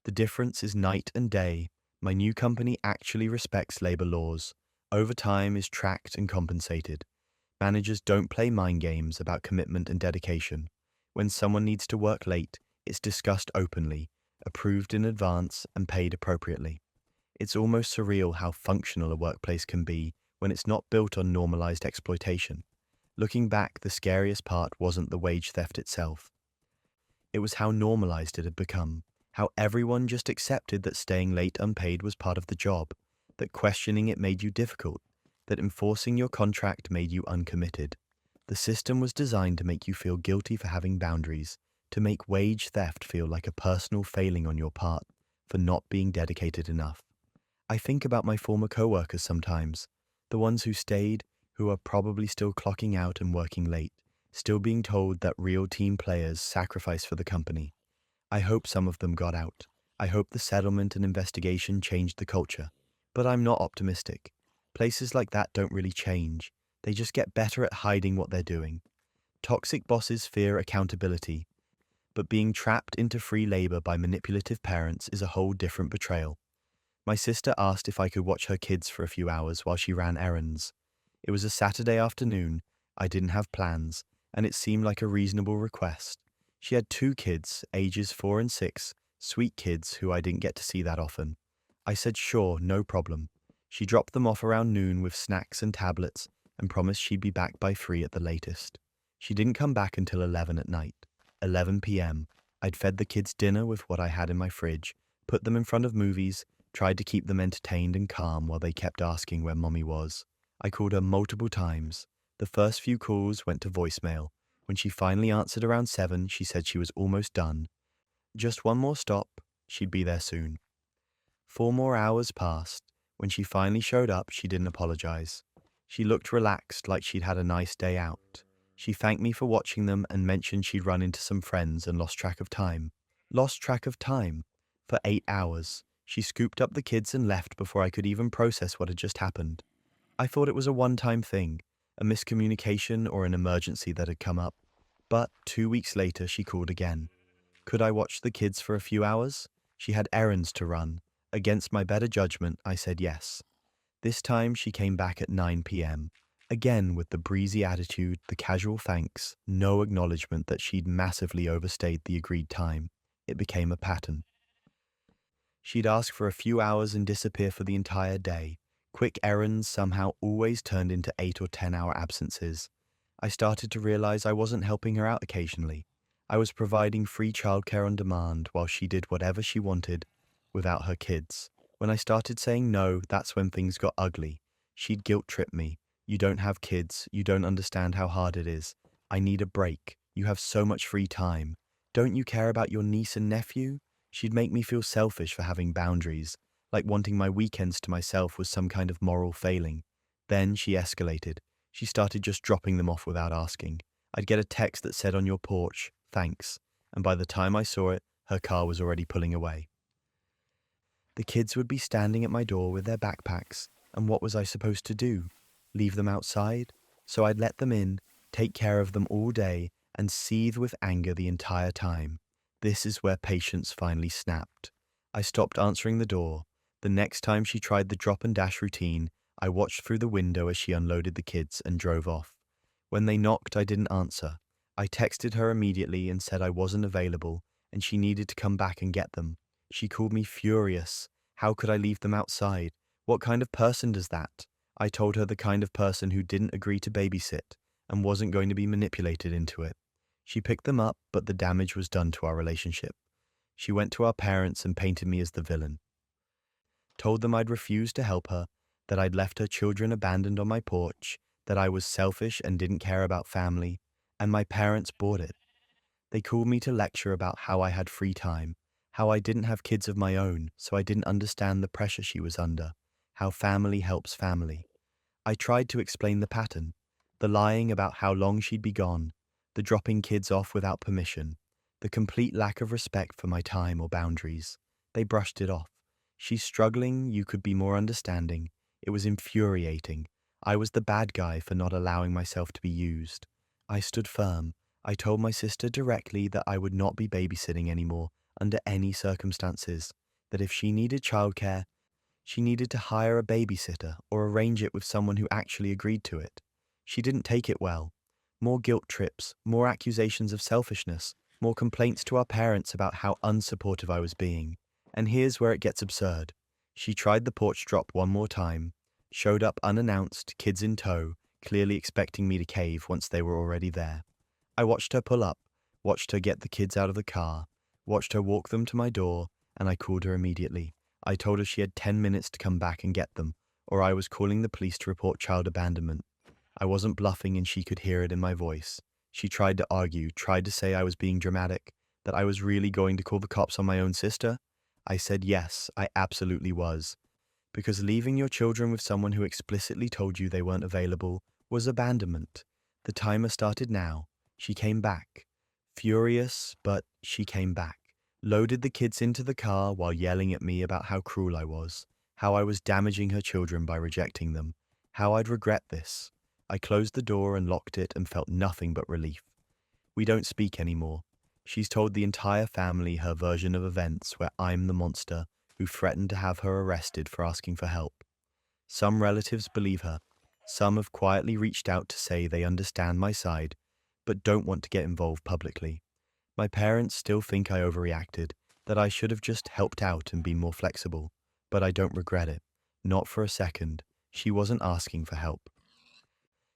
Speaker 1: The difference is night and day. My new company actually respects labor laws. Overtime is tracked and compensated. Managers don't play mind games about commitment and dedication. When someone needs to work late, it's discussed openly, approved in advance, and paid appropriately. It's almost surreal how functional a workplace can be when it's not built on normalized exploitation. Looking back, the scariest part wasn't the wage theft itself. It was how normalized it had become, how everyone just accepted that staying late unpaid was part of the job, that questioning it made you difficult, that enforcing your contract made you uncommitted. The system was designed to make you feel guilty for having boundaries, to make wage theft feel like a personal failing on your part for not being dedicated enough. I think about my former coworkers sometimes, the ones who stayed, who are probably still clocking out and working late, still being told that real team players sacrifice for the company. I hope some of them got out. I hope the settlement and investigation changed the culture. But I'm not optimistic. Places like that don't really change. They just get better at hiding what they're doing. Toxic bosses fear accountability, but being trapped into free labor by manipulative parents is a whole different betrayal. My sister asked if I could watch her kids for a few hours while she ran errands. It was a Saturday afternoon, I didn't have plans, and it seemed like a reasonable request. She had 2 kids, ages 4 and 6, sweet kids who I didn't get to see that often. I said sure, no problem. She dropped them off around noon with snacks and tablets and promised she'd be back by 3 at the latest. She didn't come back until 11 at night. 11 p.m. I'd fed the kids dinner with what I had in my fridge, put them in front of movies, tried to keep them entertained and calm while they kept asking where Mommy was. I called her multiple times. The first few calls went to voicemail. When she finally answered around 7, she said she was almost done. Just one more stop, she'd be there soon. 4 more hours passed. When she finally showed up, she didn't apologize. She looked relaxed, like she'd had a nice day out. She thanked me for watching them and mentioned she'd run into some friends and lost track of time. Lost track of time? For 8 hours. She scooped up the kids and left before I could even process what had just happened. I thought it was a one-time thing, a miscommunication or an emergency that had come up. But 2 weeks later, she called again. Could I watch the kids for a few hours? She had errands to run. Against my better judgment, I said yes. This time she came back at 9 p.m. Again with the breezy attitude, the casual thanks, no acknowledgement that she'd massively overstayed the agreed time. It became a pattern. She'd ask for a few hours and disappear for the entire day. Quick errands somehow always turned into 8 or 10-hour absences. I started to realize I wasn't helping her out occasionally. I was providing free childcare on demand while she did whatever she wanted, without her kids. When I started saying no, that's when things got ugly. She'd guilt trip me. You don't have kids. You don't understand how hard it is. I need a break. You have so much free time. Don't you care about your niece and nephew? She'd make me feel selfish for having boundaries, like wanting my weekends to myself was some kind of moral failing. Then she escalated. She started just dropping them off without asking. I'd get a text that said on your porch, thanks, and by the time I saw it, her car was already pulling away. The kids would be standing at my door with their backpacks, and what was I supposed to do? Leave them outside? So I'd let them in, take care of them all day, and seethe with anger the entire time. This is where patience finally snapped. I stopped answering the door. The next time she tried the drop and dash routine, I watched through the window as she unloaded the kids and drove off. When they knocked, I didn't answer. I texted her immediately and said I wasn't available and she needed to come back and get them. She called me furious. How could I leave them outside? What kind of person does that? I told her the kind of person who didn't agree to babysit and wasn't going to be manipulated into it. She picked them up, but the damage was done to our relationship. She went to our parents and painted me as the villain. Told them I'd refused to help her, that I'd left her children abandoned on my porch, that I was selfish and didn't care about family, and my parents bought it. They called me to lecture about how I had free time, how I didn't have kids of my own, so I didn't understand the pressure she was under, how family helps family. I tried to explain the pattern, the lying about how long she'd be gone, the dropping kids off without permission, the complete lack of respect for my time or boundaries. They brushed it off. She's struggling, you could be more understanding. It was infuriating. I was the bad guy for not allowing myself to be used. I stood firm. I told my sister directly that I would not be babysitting anymore under any circumstances, that if she needed childcare, she needed to hire a babysitter or arrange it with someone who actually agreed to it. She didn't take it well. More guilt trips, more accusations of selfishness, more complaints to our parents about how unsupportive I was being. And here's where it gets absurd. She tried the porch drop one more time, showed up unannounced, kids in tow, clearly expecting me to cave once they were already there. I watched her pull up, watched her get the kids out of the car, watched her walk them to my door, and I called her immediately. I told her she had 10 minutes to come back and get them, or I was calling the police to report child abandonment. I wasn't bluffing and she could hear it in my voice. She tried to argue, tried to say I was being dramatic, that I was really going to call the cops on my own sister. I said yes, I absolutely was. Because leaving your children with someone who explicitly told you they weren't available was abandonment. The timer started now. She came back. Furious, but she came back. Loaded the kids into the car while yelling at me about how cruel I was, how I was damaging her children by rejecting them, how I'd regret this. I closed the door and locked it and felt nothing but relief. We don't speak anymore. She's told the entire family her version of events where I'm the monster who threatened to have her arrested for asking for help. Some relatives believe her. Some have quietly reached out to say they understand my side, but don't want to get involved publicly. My parents still think I overreacted, that I should have just helped out and been more flexible, but I don't regret it. Not for a second. She wasn't asking for help.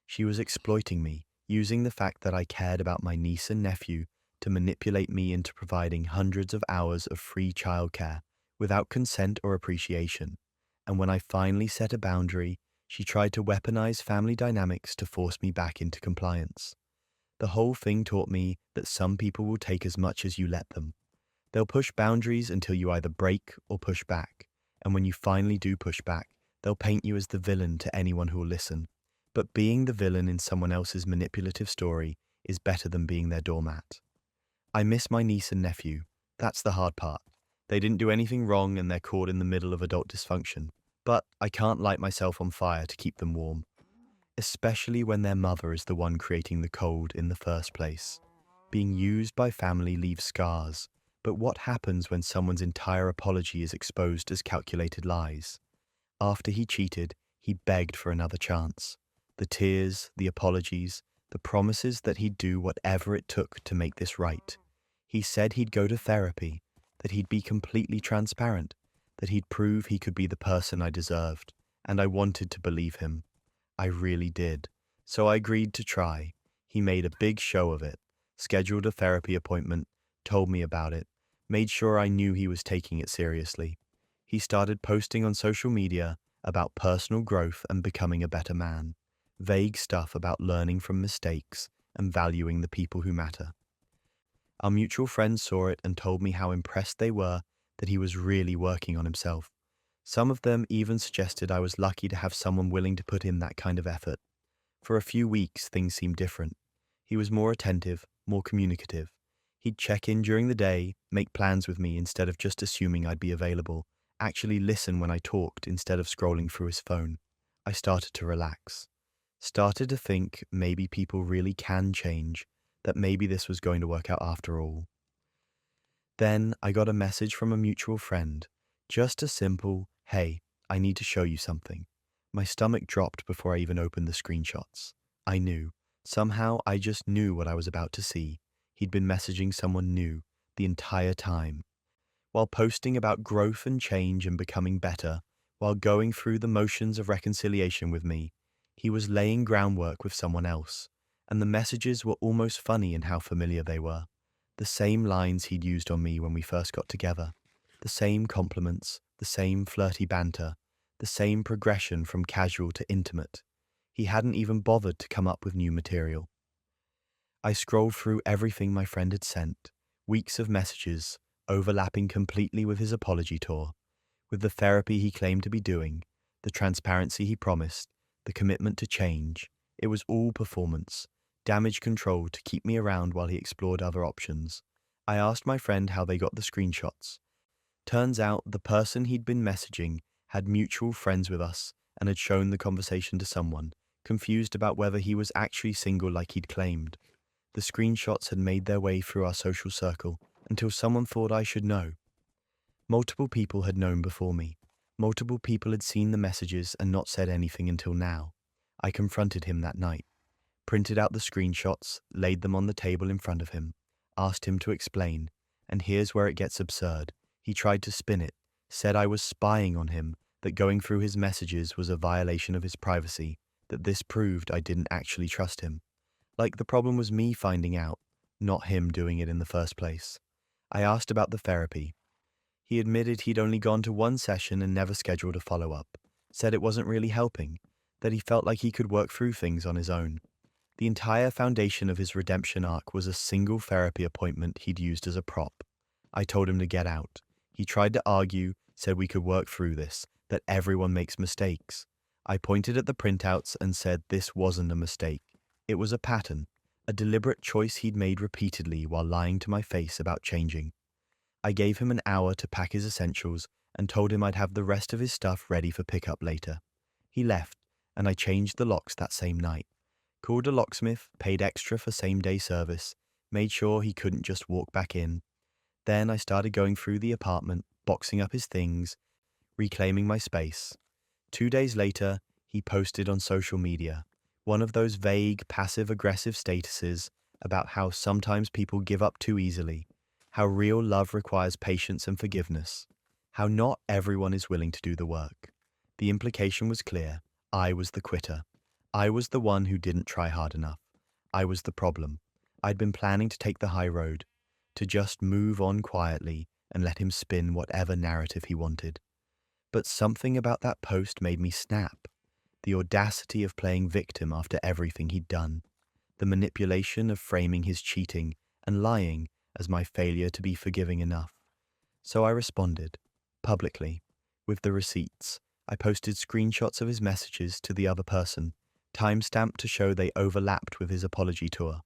Speaker 1: She was exploiting me, using the fact that I cared about my niece and nephew to manipulate me into providing hundreds of hours of free childcare without consent or appreciation. And when I finally set a boundary, she tried to weaponize family dynamics to force me back into compliance. The whole thing taught me that some people will take as much as you let them. They'll push boundaries until you either break or push back. And when you finally do push back, they'll paint you as the villain to anyone who will listen. But being the villain in someone else's manipulative story is better than being their doormat. I miss my niece and nephew. That's the hard part. They didn't do anything wrong and they're caught in the middle of adult dysfunction. But I can't light myself on fire to keep them warm, especially when their mother is the one creating the cold in the first place. Being used by family leaves scars, but what happens when someone's entire apology is exposed as calculated lies? After he cheated, he begged for another chance. The tears, the apologies, the promises that he'd do whatever it took to make this right. He said he'd go to therapy, that he'd be completely transparent, that he'd prove he could be the person I deserved, and I wanted to believe him. I really did. So I agreed to try. He made a big show of it, scheduled a therapy appointment, told me about it, made sure I knew he was taking it seriously. He started posting on social media about personal growth and becoming a better man, vague stuff about learning from mistakes and valuing the people who matter. Our mutual friends saw it and told me how impressed they were that he was really working on himself. Some of them even suggested I was lucky to have someone willing to put in that kind of effort. For a few weeks, things seemed different. He was more attentive, more communicative. He'd check in during the day, make plans with me instead of just assuming I'd be available, actually listen when I talked instead of scrolling through his phone. I started to relax. Started to think maybe people really can change, that maybe this was going to work out after all. Then I got a message from a mutual friend. Just a simple, "Hey, I need to show you something." My stomach dropped before I even opened the screenshots. I knew. Somehow I just knew what I was about to see. He'd been messaging someone new the entire time. While posting about growth and change and becoming better, while going through the motions of reconciliation with me, he was laying groundwork with someone else. And the messages were almost funny in how familiar they were. The same lines he'd used on me when we first got together. The same compliments, the same flirty banter, the same progression from casual to intimate. He hadn't even bothered to come up with new material. I scrolled through everything my friend had sent, weeks of messages, overlapping completely with his apology tour, with the therapy he claimed to be doing, the transparency he promised, the commitment to change. It was all performance, damage control to keep me around while he explored other options. I asked my friend how they got the screenshots. Turns out the person he'd been messaging had mutual friends with us and had shown the conversation to someone, confused about whether he was actually single like he'd claimed. The screenshots had made their way through our social circle until someone thought I should know. Multiple people had known before me. Multiple people had seen the messages and not said anything until now. I confronted him that night, printed out the screenshots, laid them on the table in front of him, asked him to explain, and here's where it gets absurd. He tried to spin it, said I was spying on him, that going through his messages was a violation of his privacy, that this proved I didn't actually trust him. Like the problem was me finding out, not him doing it in the first place. I asked about the therapy. He admitted he'd only gone to one session and never scheduled a follow-up, said it wasn't really helping, that he felt like he could work through things on his own. The entire foundation of his redemption arc was a single therapy appointment he'd used as a prop. I told him to get out. He tried to argue, said we could work through this, that everyone makes mistakes. I pointed at the printouts and said this wasn't a mistake. It was a pattern, a deliberate choice he'd made repeatedly while lying to my face about changing. I gave him an hour to pack his essentials and told him I'd have the rest of his stuff ready for pickup later. He left, and I changed the locks that same night. Called a locksmith, paid extra for same-day service, made sure he couldn't just walk back in. Then I started going through the apartment, boxing up his things, reclaiming my space. 2 days later, he posted on social media, one of those vague, passive-aggressive statuses about how sometimes people give up too easily, how real love requires patience and forgiveness, how not everyone is willing to do the work. The implication was clear. I was the quitter. I was the one who didn't try hard enough. I was the problem. I'd been planning to take the high road, to just move on quietly and let him spin whatever narrative he wanted. But something about that post made me snap. The audacity of playing victim after everything he'd done. The manipulation of framing his cheating and lying as my failure to be forgiving enough. So I responded, publicly, with the receipts. I posted screenshots of his messages to the other person, timestamped to show they overlapped with his apology tour.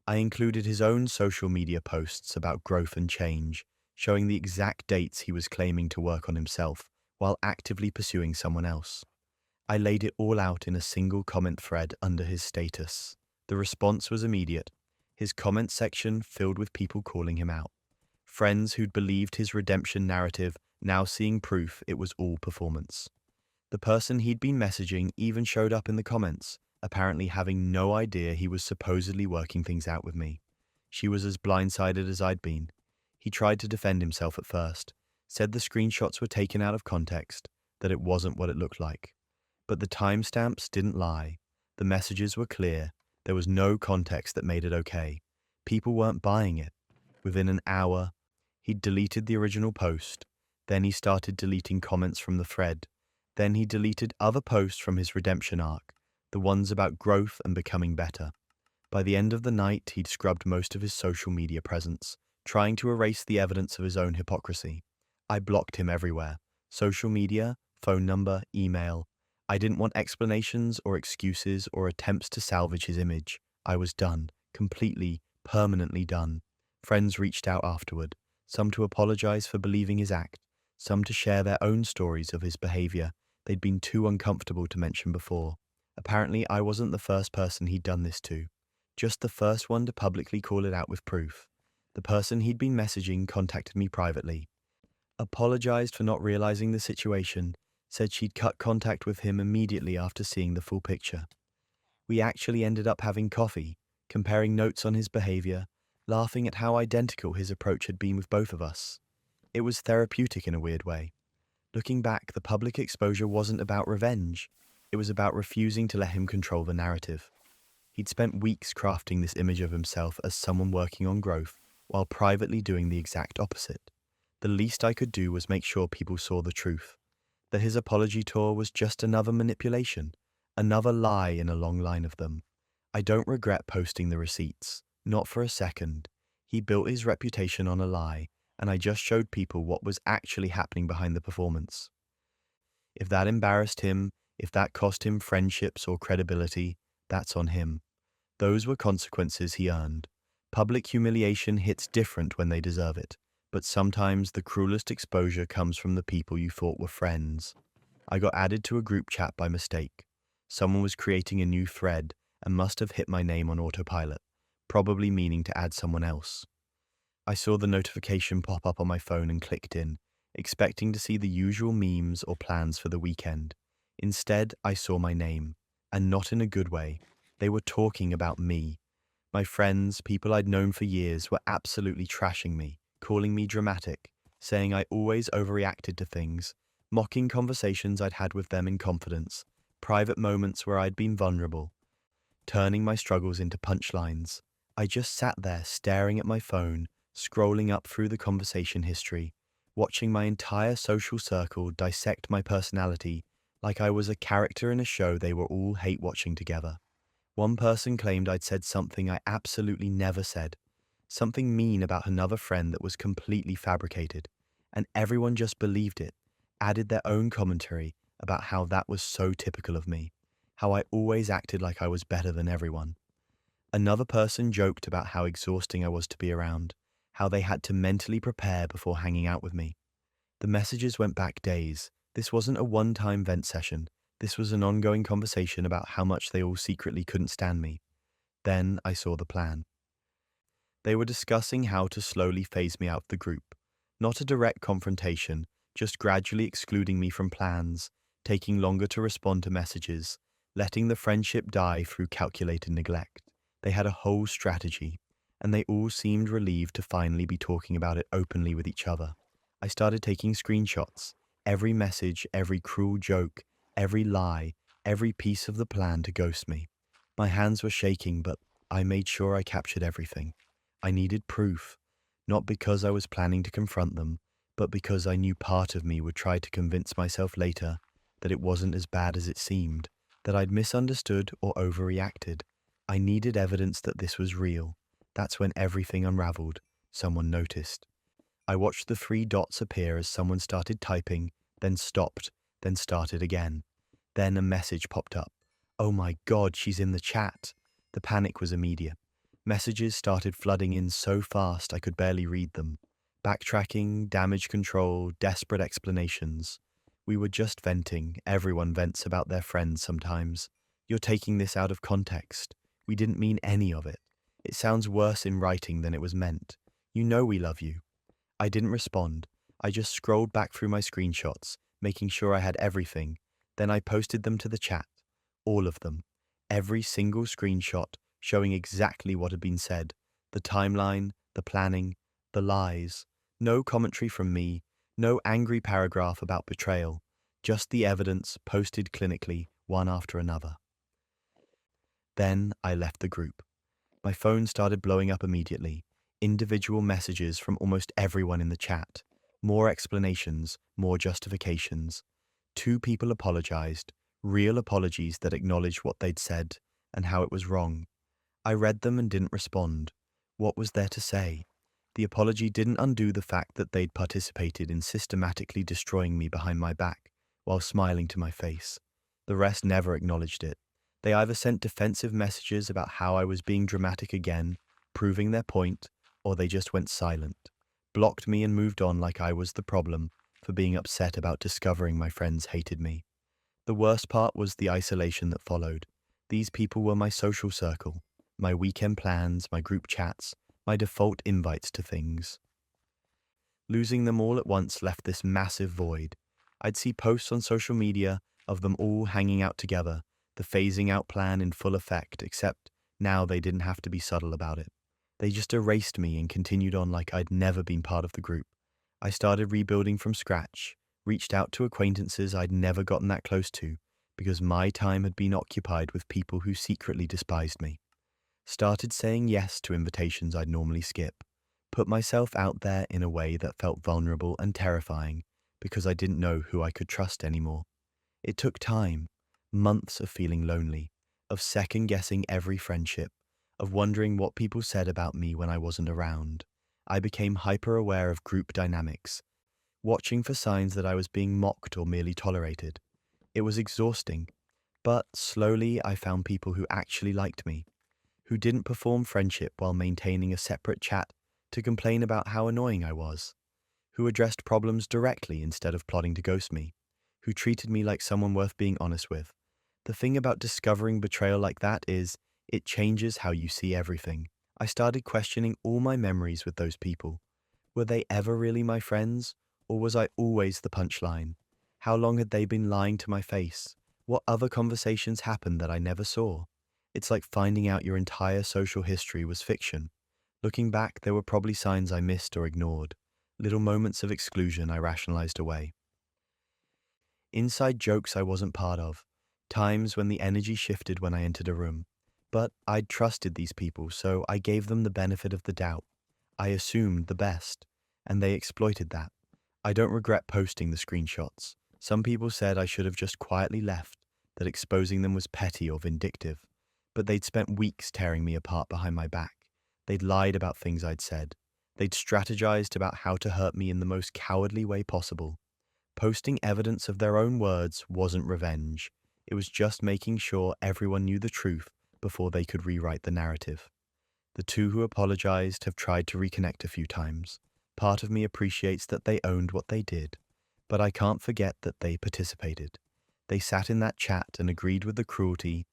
Speaker 1: I included his own social media posts about growth and change, showing the exact dates he was claiming to work on himself while actively pursuing someone else. I laid it all out in a single comment thread under his status. The response was immediate. His comment section filled with people calling him out. Friends who'd believed his redemption narrative now seeing proof it was all performance. The person he'd been messaging even showed up in the comments, apparently having no idea he was supposedly working things out with me. She was as blindsided as I'd been. He tried to defend himself at first, said the screenshots were taken out of context, that it wasn't what it looked like. But the timestamps didn't lie. The messages were clear. There was no context that made it okay. People weren't buying it. Within an hour, he'd deleted the original post, Then he started deleting comments from the thread. Then he deleted other posts from his redemption arc, the ones about growth and becoming better. By the end of the night, he'd scrubbed most of his social media presence, trying to erase the evidence of his own hypocrisy. I blocked him everywhere. Social media, phone number, email. I didn't want explanations or excuses or attempts to salvage his image. I was done. Completely, permanently done. Friends reached out afterward, some to apologize for believing his act, some to share their own stories of his behavior they'd been too uncomfortable to mention before. Apparently, I wasn't the first person he'd done this to, just the first one to publicly call it out with proof. The person he'd been messaging contacted me privately, apologized for not realizing the situation, said she'd cut contact with him immediately after seeing the full picture. We actually ended up having coffee, comparing notes on his behavior, laughing at how identical his approach had been with both of us. It was therapeutic in a weird way. Looking back, the public exposure wasn't about revenge. It was about refusing to let him control the narrative. He'd spent weeks crafting this image of himself as someone working on growth, while privately doing the exact opposite. The least I could do was make sure people saw the truth, that his apology tour was just another manipulation, another lie in a long line of them. I don't regret posting the receipts, not for a second. He built his reputation on a lie, and I just showed people what was actually happening behind the performance. If that embarrassed him, if that cost him friendships or credibility, that's on him. Those were consequences he earned. Public humiliation hits different when they deserve it, but sometimes the cruelest exposure comes from the people you thought were friends. I got added to a group chat by mistake. Someone was creating a new thread and must have hit my name on autopilot, probably meaning to add someone else. I saw the notification pop up on my phone and clicked in, expecting to see the usual memes or plans for the weekend. Instead, I saw my name, and not in a good way. They were talking about me. My friends, people I'd known for years, were absolutely trashing me, calling me dramatic, saying I always overreacted to things, mocking conversations I'd had with them in confidence, private moments where I'd been vulnerable, turning my struggles into punchlines. I just sat there staring at my phone, scrolling up through the conversation history, watching my entire social circle dissect my personality like I was a character in a show they were all hate-watching together. One person claimed I'd said something I absolutely never said, something mean about another friend that was completely fabricated, and everyone just believed it, added their own commentary about how that was so typical of me, how I always acted like I was better than everyone. Another person joked about how exhausting I was to be around, how they had to mentally prepare before hanging out with me. The messages went back days. This wasn't a one-time vent session. This was an ongoing conversation about how much they all secretly couldn't stand me. Then I saw the plan. They were discussing how to slowly phase me out of the group. Not a direct confrontation, just gradually excluding me from plans, taking longer to respond to messages, letting the friendship die through calculated neglect. They had a whole strategy, and they all seemed relieved to finally be talking about it openly with each other. I started taking screenshots, every message, every cruel joke, every lie, every piece of the plan to ghost me. My hands were shaking, but I made sure I captured everything. I needed proof, not because I was planning to confront them, but because I knew part of me would try to convince myself later that it wasn't as bad as it seemed, that I'd misunderstood or overreacted. I needed evidence that this was real. That's when everything unraveled. Someone noticed. I watched the 3 dots appear as someone started typing, then stopped, then started again. Then a message popped up. Oh my God, she's in the chat. The panic was immediate. Messages started flooding in so fast I could barely read them. Backtracking, damage control, desperate explanations. We were just venting. Everyone vents about their friends sometimes. You're taking this out of context. We didn't mean any of it. It sounds worse in writing than it was meant. You know we love you. I didn't respond. I just scrolled back through my screenshots, making sure I had everything. Then I posted them to the chat. All of them. Every single screenshot showing exactly what had been said. The timeline, the planning, the lies. No commentary from me. No angry paragraph about betrayal. Just the evidence posted clinically, one after another. Then I left the group. My phone started blowing up immediately. Individual messages from almost everyone in the chat. More explanations, more justifications. Two people apologized, real apologies that acknowledged what they'd said and how it was wrong. I read them and didn't respond. What was there to say? The apology didn't undo the fact that they'd participated in systematically destroying me behind my back while smiling to my face. The rest never acknowledged it. They either sent defensive messages about how I was being dramatic again, proving their point, or they just went silent, blocked me and moved on like I was the problem for being upset about discovering my friends hated me. The worst part was the isolation that followed. These people were my social circle, my weekend plans, my group chats, my default invites to things. Losing them all at once left this massive void. I'd see posts on social media of them all hanging out together, the phasing out plan in full effect, except now they didn't have to be subtle about it. They just erased me and continued on like I'd never been part of the group. I started rebuilding from scratch, reached out to acquaintances I'd never gotten that close to because my time had been occupied with people who secretly despised me. Started saying yes to invitations I'd normally skip. Put myself out there in a way that felt vulnerable and terrifying because I didn't know who I could trust anymore. It took time, months of feeling lonely, of second-guessing every friendship, of wondering what people said about me when I wasn't around. I became hyper-aware of group dynamics, watching for signs that I was being mocked or merely tolerated. It was exhausting, but slowly I found people who actually liked me, who didn't perform friendship while maintaining a separate chat to complain about how annoying I was, who addressed problems directly instead of plotting to ghost me, who treated me like someone worth being honest with. The thing about discovering betrayal like that is, it changes how you see everything. I started questioning all my memories with those people. Were they ever really my friends, or was I always the punchline? How long had they been lying to my face? What other conversations happened that I never saw? It's like finding out your entire social history was fiction. Looking back, there were probably signs I missed or ignored, little moments of exclusion I rationalized away. Inside jokes I wasn't part of, times when the energy shifted when I entered a room. But I'd trusted these people, so I gave them the benefit of the doubt. I assumed the best, and they exploited that. I don't regret posting the screenshots. Some people said I should have just quietly left, that exposing them was petty or vindictive. But they'd spent weeks tearing me apart behind my back. They'd lied about things I'd said. They'd strategized about how to hurt me in the most cowardly way possible. Posting evidence of their own words wasn't revenge. It was just making sure everyone knew the truth before they could rewrite the narrative. The two who apologized have tried to reconnect a few times. Part of me appreciates that they owned what they did, but I can't forget that they participated. They sat in that chat and agreed with the cruelty,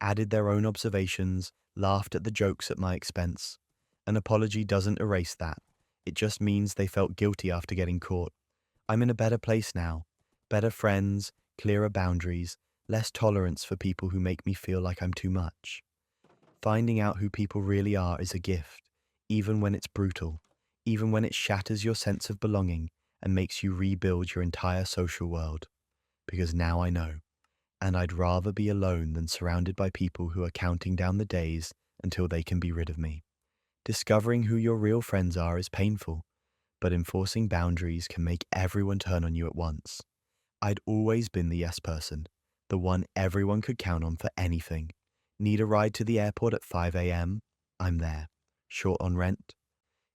Speaker 1: added their own observations, laughed at the jokes at my expense. An apology doesn't erase that. It just means they felt guilty after getting caught. I'm in a better place now. Better friends, clearer boundaries, less tolerance for people who make me feel like I'm too much. Finding out who people really are is a gift, even when it's brutal, even when it shatters your sense of belonging and makes you rebuild your entire social world. Because now I know, and I'd rather be alone than surrounded by people who are counting down the days until they can be rid of me. Discovering who your real friends are is painful, but enforcing boundaries can make everyone turn on you at once. I'd always been the yes person, the one everyone could count on for anything. Need a ride to the airport at 5 a.m.? I'm there. Short on rent?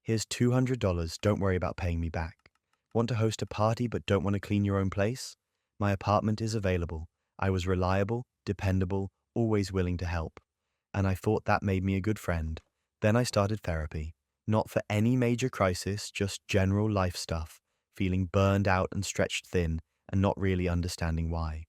Speaker 1: Here's $200, don't worry about paying me back. Want to host a party but don't want to clean your own place? My apartment is available. I was reliable, dependable, always willing to help. And I thought that made me a good friend. Then I started therapy. Not for any major crisis, just general life stuff, feeling burned out and stretched thin and not really understanding why.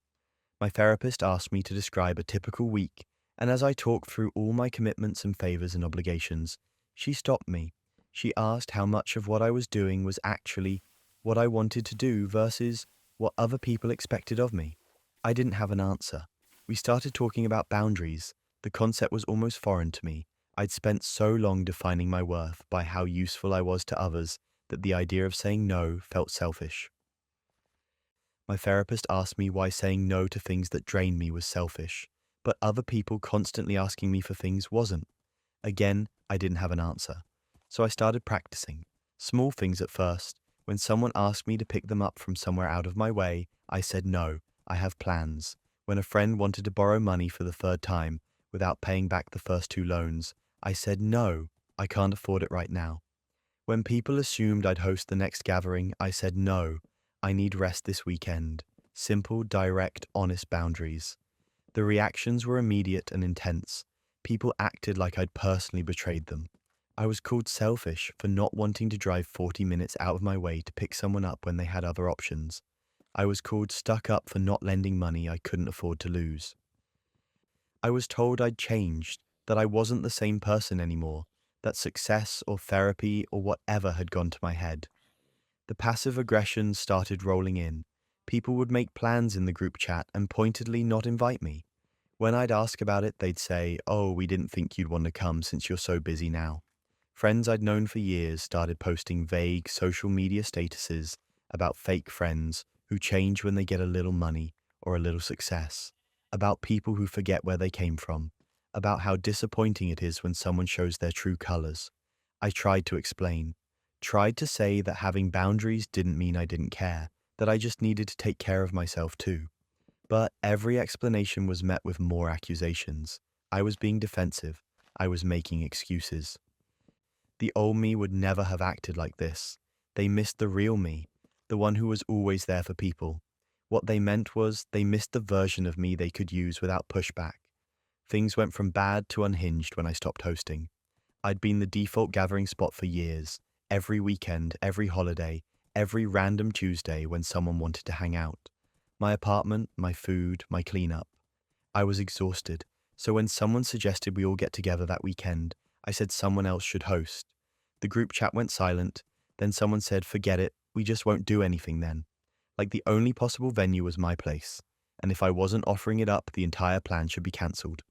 Speaker 1: My therapist asked me to describe a typical week, and as I talked through all my commitments and favors and obligations, she stopped me. She asked how much of what I was doing was actually what I wanted to do versus what other people expected of me. I didn't have an answer. We started talking about boundaries. The concept was almost foreign to me. I'd spent so long defining my worth by how useful I was to others that the idea of saying no felt selfish. My therapist asked me why saying no to things that drained me was selfish, but other people constantly asking me for things wasn't. Again, I didn't have an answer. So I started practicing. Small things at first, When someone asked me to pick them up from somewhere out of my way, I said no, I have plans. When a friend wanted to borrow money for the third time without paying back the first two loans, I said no, I can't afford it right now. When people assumed I'd host the next gathering, I said no, I need rest this weekend. Simple, direct, honest boundaries. The reactions were immediate and intense. People acted like I'd personally betrayed them. I was called selfish for not wanting to drive 40 minutes out of my way to pick someone up when they had other options. I was called stuck up for not lending money I couldn't afford to lose. I was told I'd changed, that I wasn't the same person anymore, that success or therapy or whatever had gone to my head. The passive aggression started rolling in. People would make plans in the group chat and pointedly not invite me. When I'd ask about it, they'd say, "Oh, we didn't think you'd want to come since you're so busy now." Friends I'd known for years started posting vague social media statuses about fake friends who change when they get a little money or a little success, about people who forget where they came from, about how disappointing it is when someone shows their true colors. I tried to explain, tried to say that having boundaries didn't mean I didn't care, that I just needed to take care of myself too. But every explanation was met with more accusations. I was being defensive. I was making excuses. The old me would never have acted like this. They missed the real me, the one who was always there for people. What they meant was they missed the version of me they could use without pushback. Things went from bad to unhinged when I stopped hosting. I'd been the default gathering spot for years, every weekend, every holiday, every random Tuesday when someone wanted to hang out. My apartment, my food, my cleanup. I was exhausted, so when someone suggested we all get together that weekend, I said someone else should host. The group chat went silent, then someone said, "Forget it, we just won't do anything then." Like the only possible venue was my place, and if I wasn't offering it up, the entire plan should be cancelled.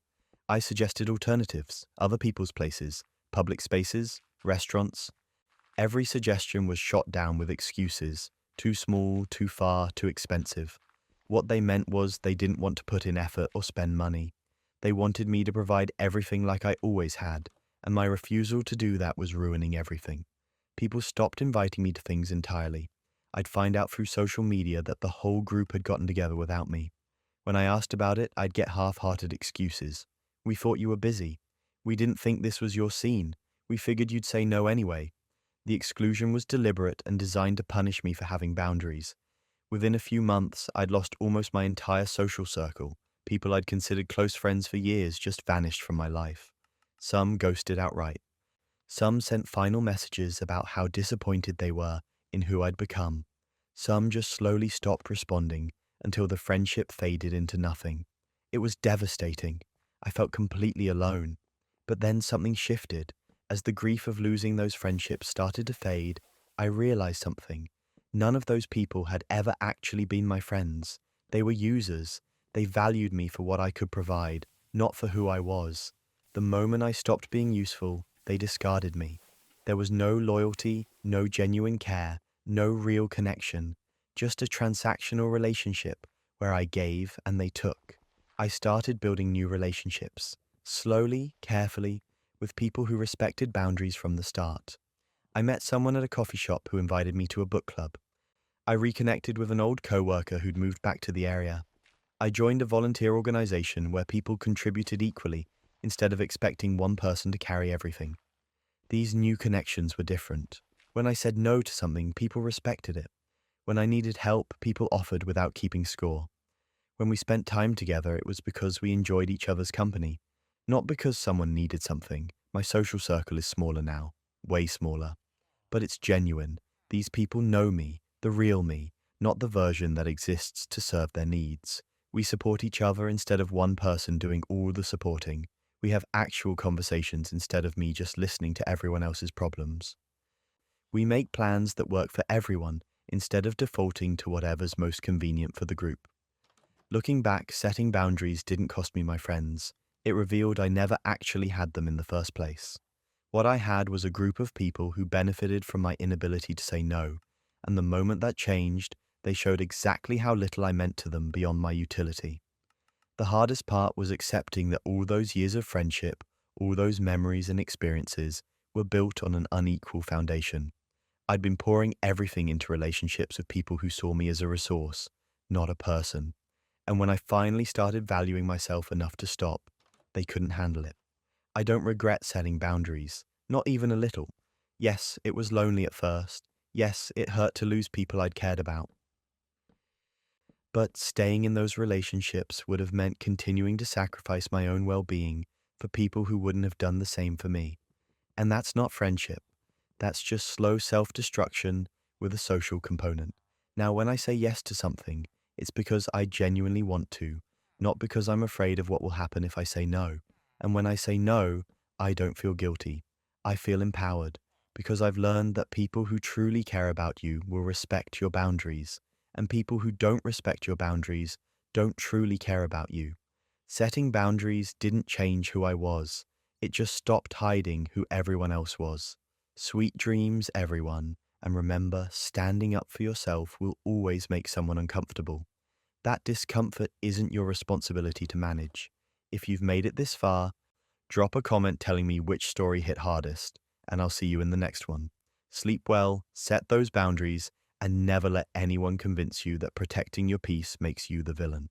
Speaker 1: I suggested alternatives, other people's places, public spaces, restaurants. Every suggestion was shot down with excuses, too small, too far, too expensive. What they meant was they didn't want to put in effort or spend money. They wanted me to provide everything like I always had, and my refusal to do that was ruining everything. People stopped inviting me to things entirely. I'd find out through social media that the whole group had gotten together without me. When I asked about it, I'd get half-hearted excuses. "We thought you were busy. We didn't think this was your scene. We figured you'd say no anyway." The exclusion was deliberate and designed to punish me for having boundaries. Within a few months, I'd lost almost my entire social circle. People I'd considered close friends for years just vanished from my life. Some ghosted outright. Some sent final messages about how disappointed they were in who I'd become. Some just slowly stopped responding until the friendship faded into nothing. It was devastating. I felt completely alone. But then something shifted. As the grief of losing those friendships started to fade, I realized something. None of those people had ever actually been my friends. They were users. They valued me for what I could provide, not for who I was. The moment I stopped being useful, they discarded me. There was no loyalty, no genuine care, no real connection, just a transactional relationship where I gave and they took. I started building new relationships, slowly, carefully, with people who respected boundaries from the start. I met someone at a coffee shop who invited me to a book club. I reconnected with an old coworker who'd moved back to the area. I joined a volunteer organization where people contributed equally instead of expecting one person to carry everything. These new connections were different. When I said no to something, people respected it. When I needed help, people offered without keeping score. When we spent time together, it was because we enjoyed each other's company, not because someone needed something. My social circle is smaller now, way smaller. But it's genuine. These people know me, the real me, not the version that exists to serve their needs. We support each other instead of one person doing all the supporting. We have actual conversations instead of me just listening to everyone else's problems. We make plans that work for everyone instead of defaulting to whatever's most convenient for the group. Looking back, setting boundaries didn't cost me my friends. It revealed I never actually had them in the first place. What I had was a group of people who benefited from my inability to say no, and the moment that changed, they showed exactly how little I meant to them beyond my utility. The hardest part was accepting that all those years of friendship, all those memories and experiences, were built on an unequal foundation. I'd been pouring everything into relationships with people who saw me as a resource, not a person. And when I finally started valuing myself enough to stop, they couldn't handle it. I don't regret setting boundaries, not even a little. Yes, it was lonely at first. Yes, it hurt to lose people I'd cared about. But staying in those relationships would have meant continuing to sacrifice my own well being for people who wouldn't have done the same for me. And that's not friendship. That's just slow self destruction with a social component. Now, when I say yes to something, it's because I genuinely want to, not because I'm afraid of what will happen if I say no. And when I say no, I don't feel guilty. I feel empowered because I've learned that people who truly care about you will respect your boundaries, and people who don't respect your boundaries don't truly care about you. Setting boundaries didn't change who I was, it just stopped hiding who everyone else was. Sweet dreams, everyone, and remember, standing up for yourself will always make someone uncomfortable. That discomfort isn't your responsibility to manage. If you've made it this far, drop a comment telling me which story hit hardest, and I'll see you in the next one. Sleep well, set those boundaries, and never let anyone convince you that protecting your peace makes you the villain.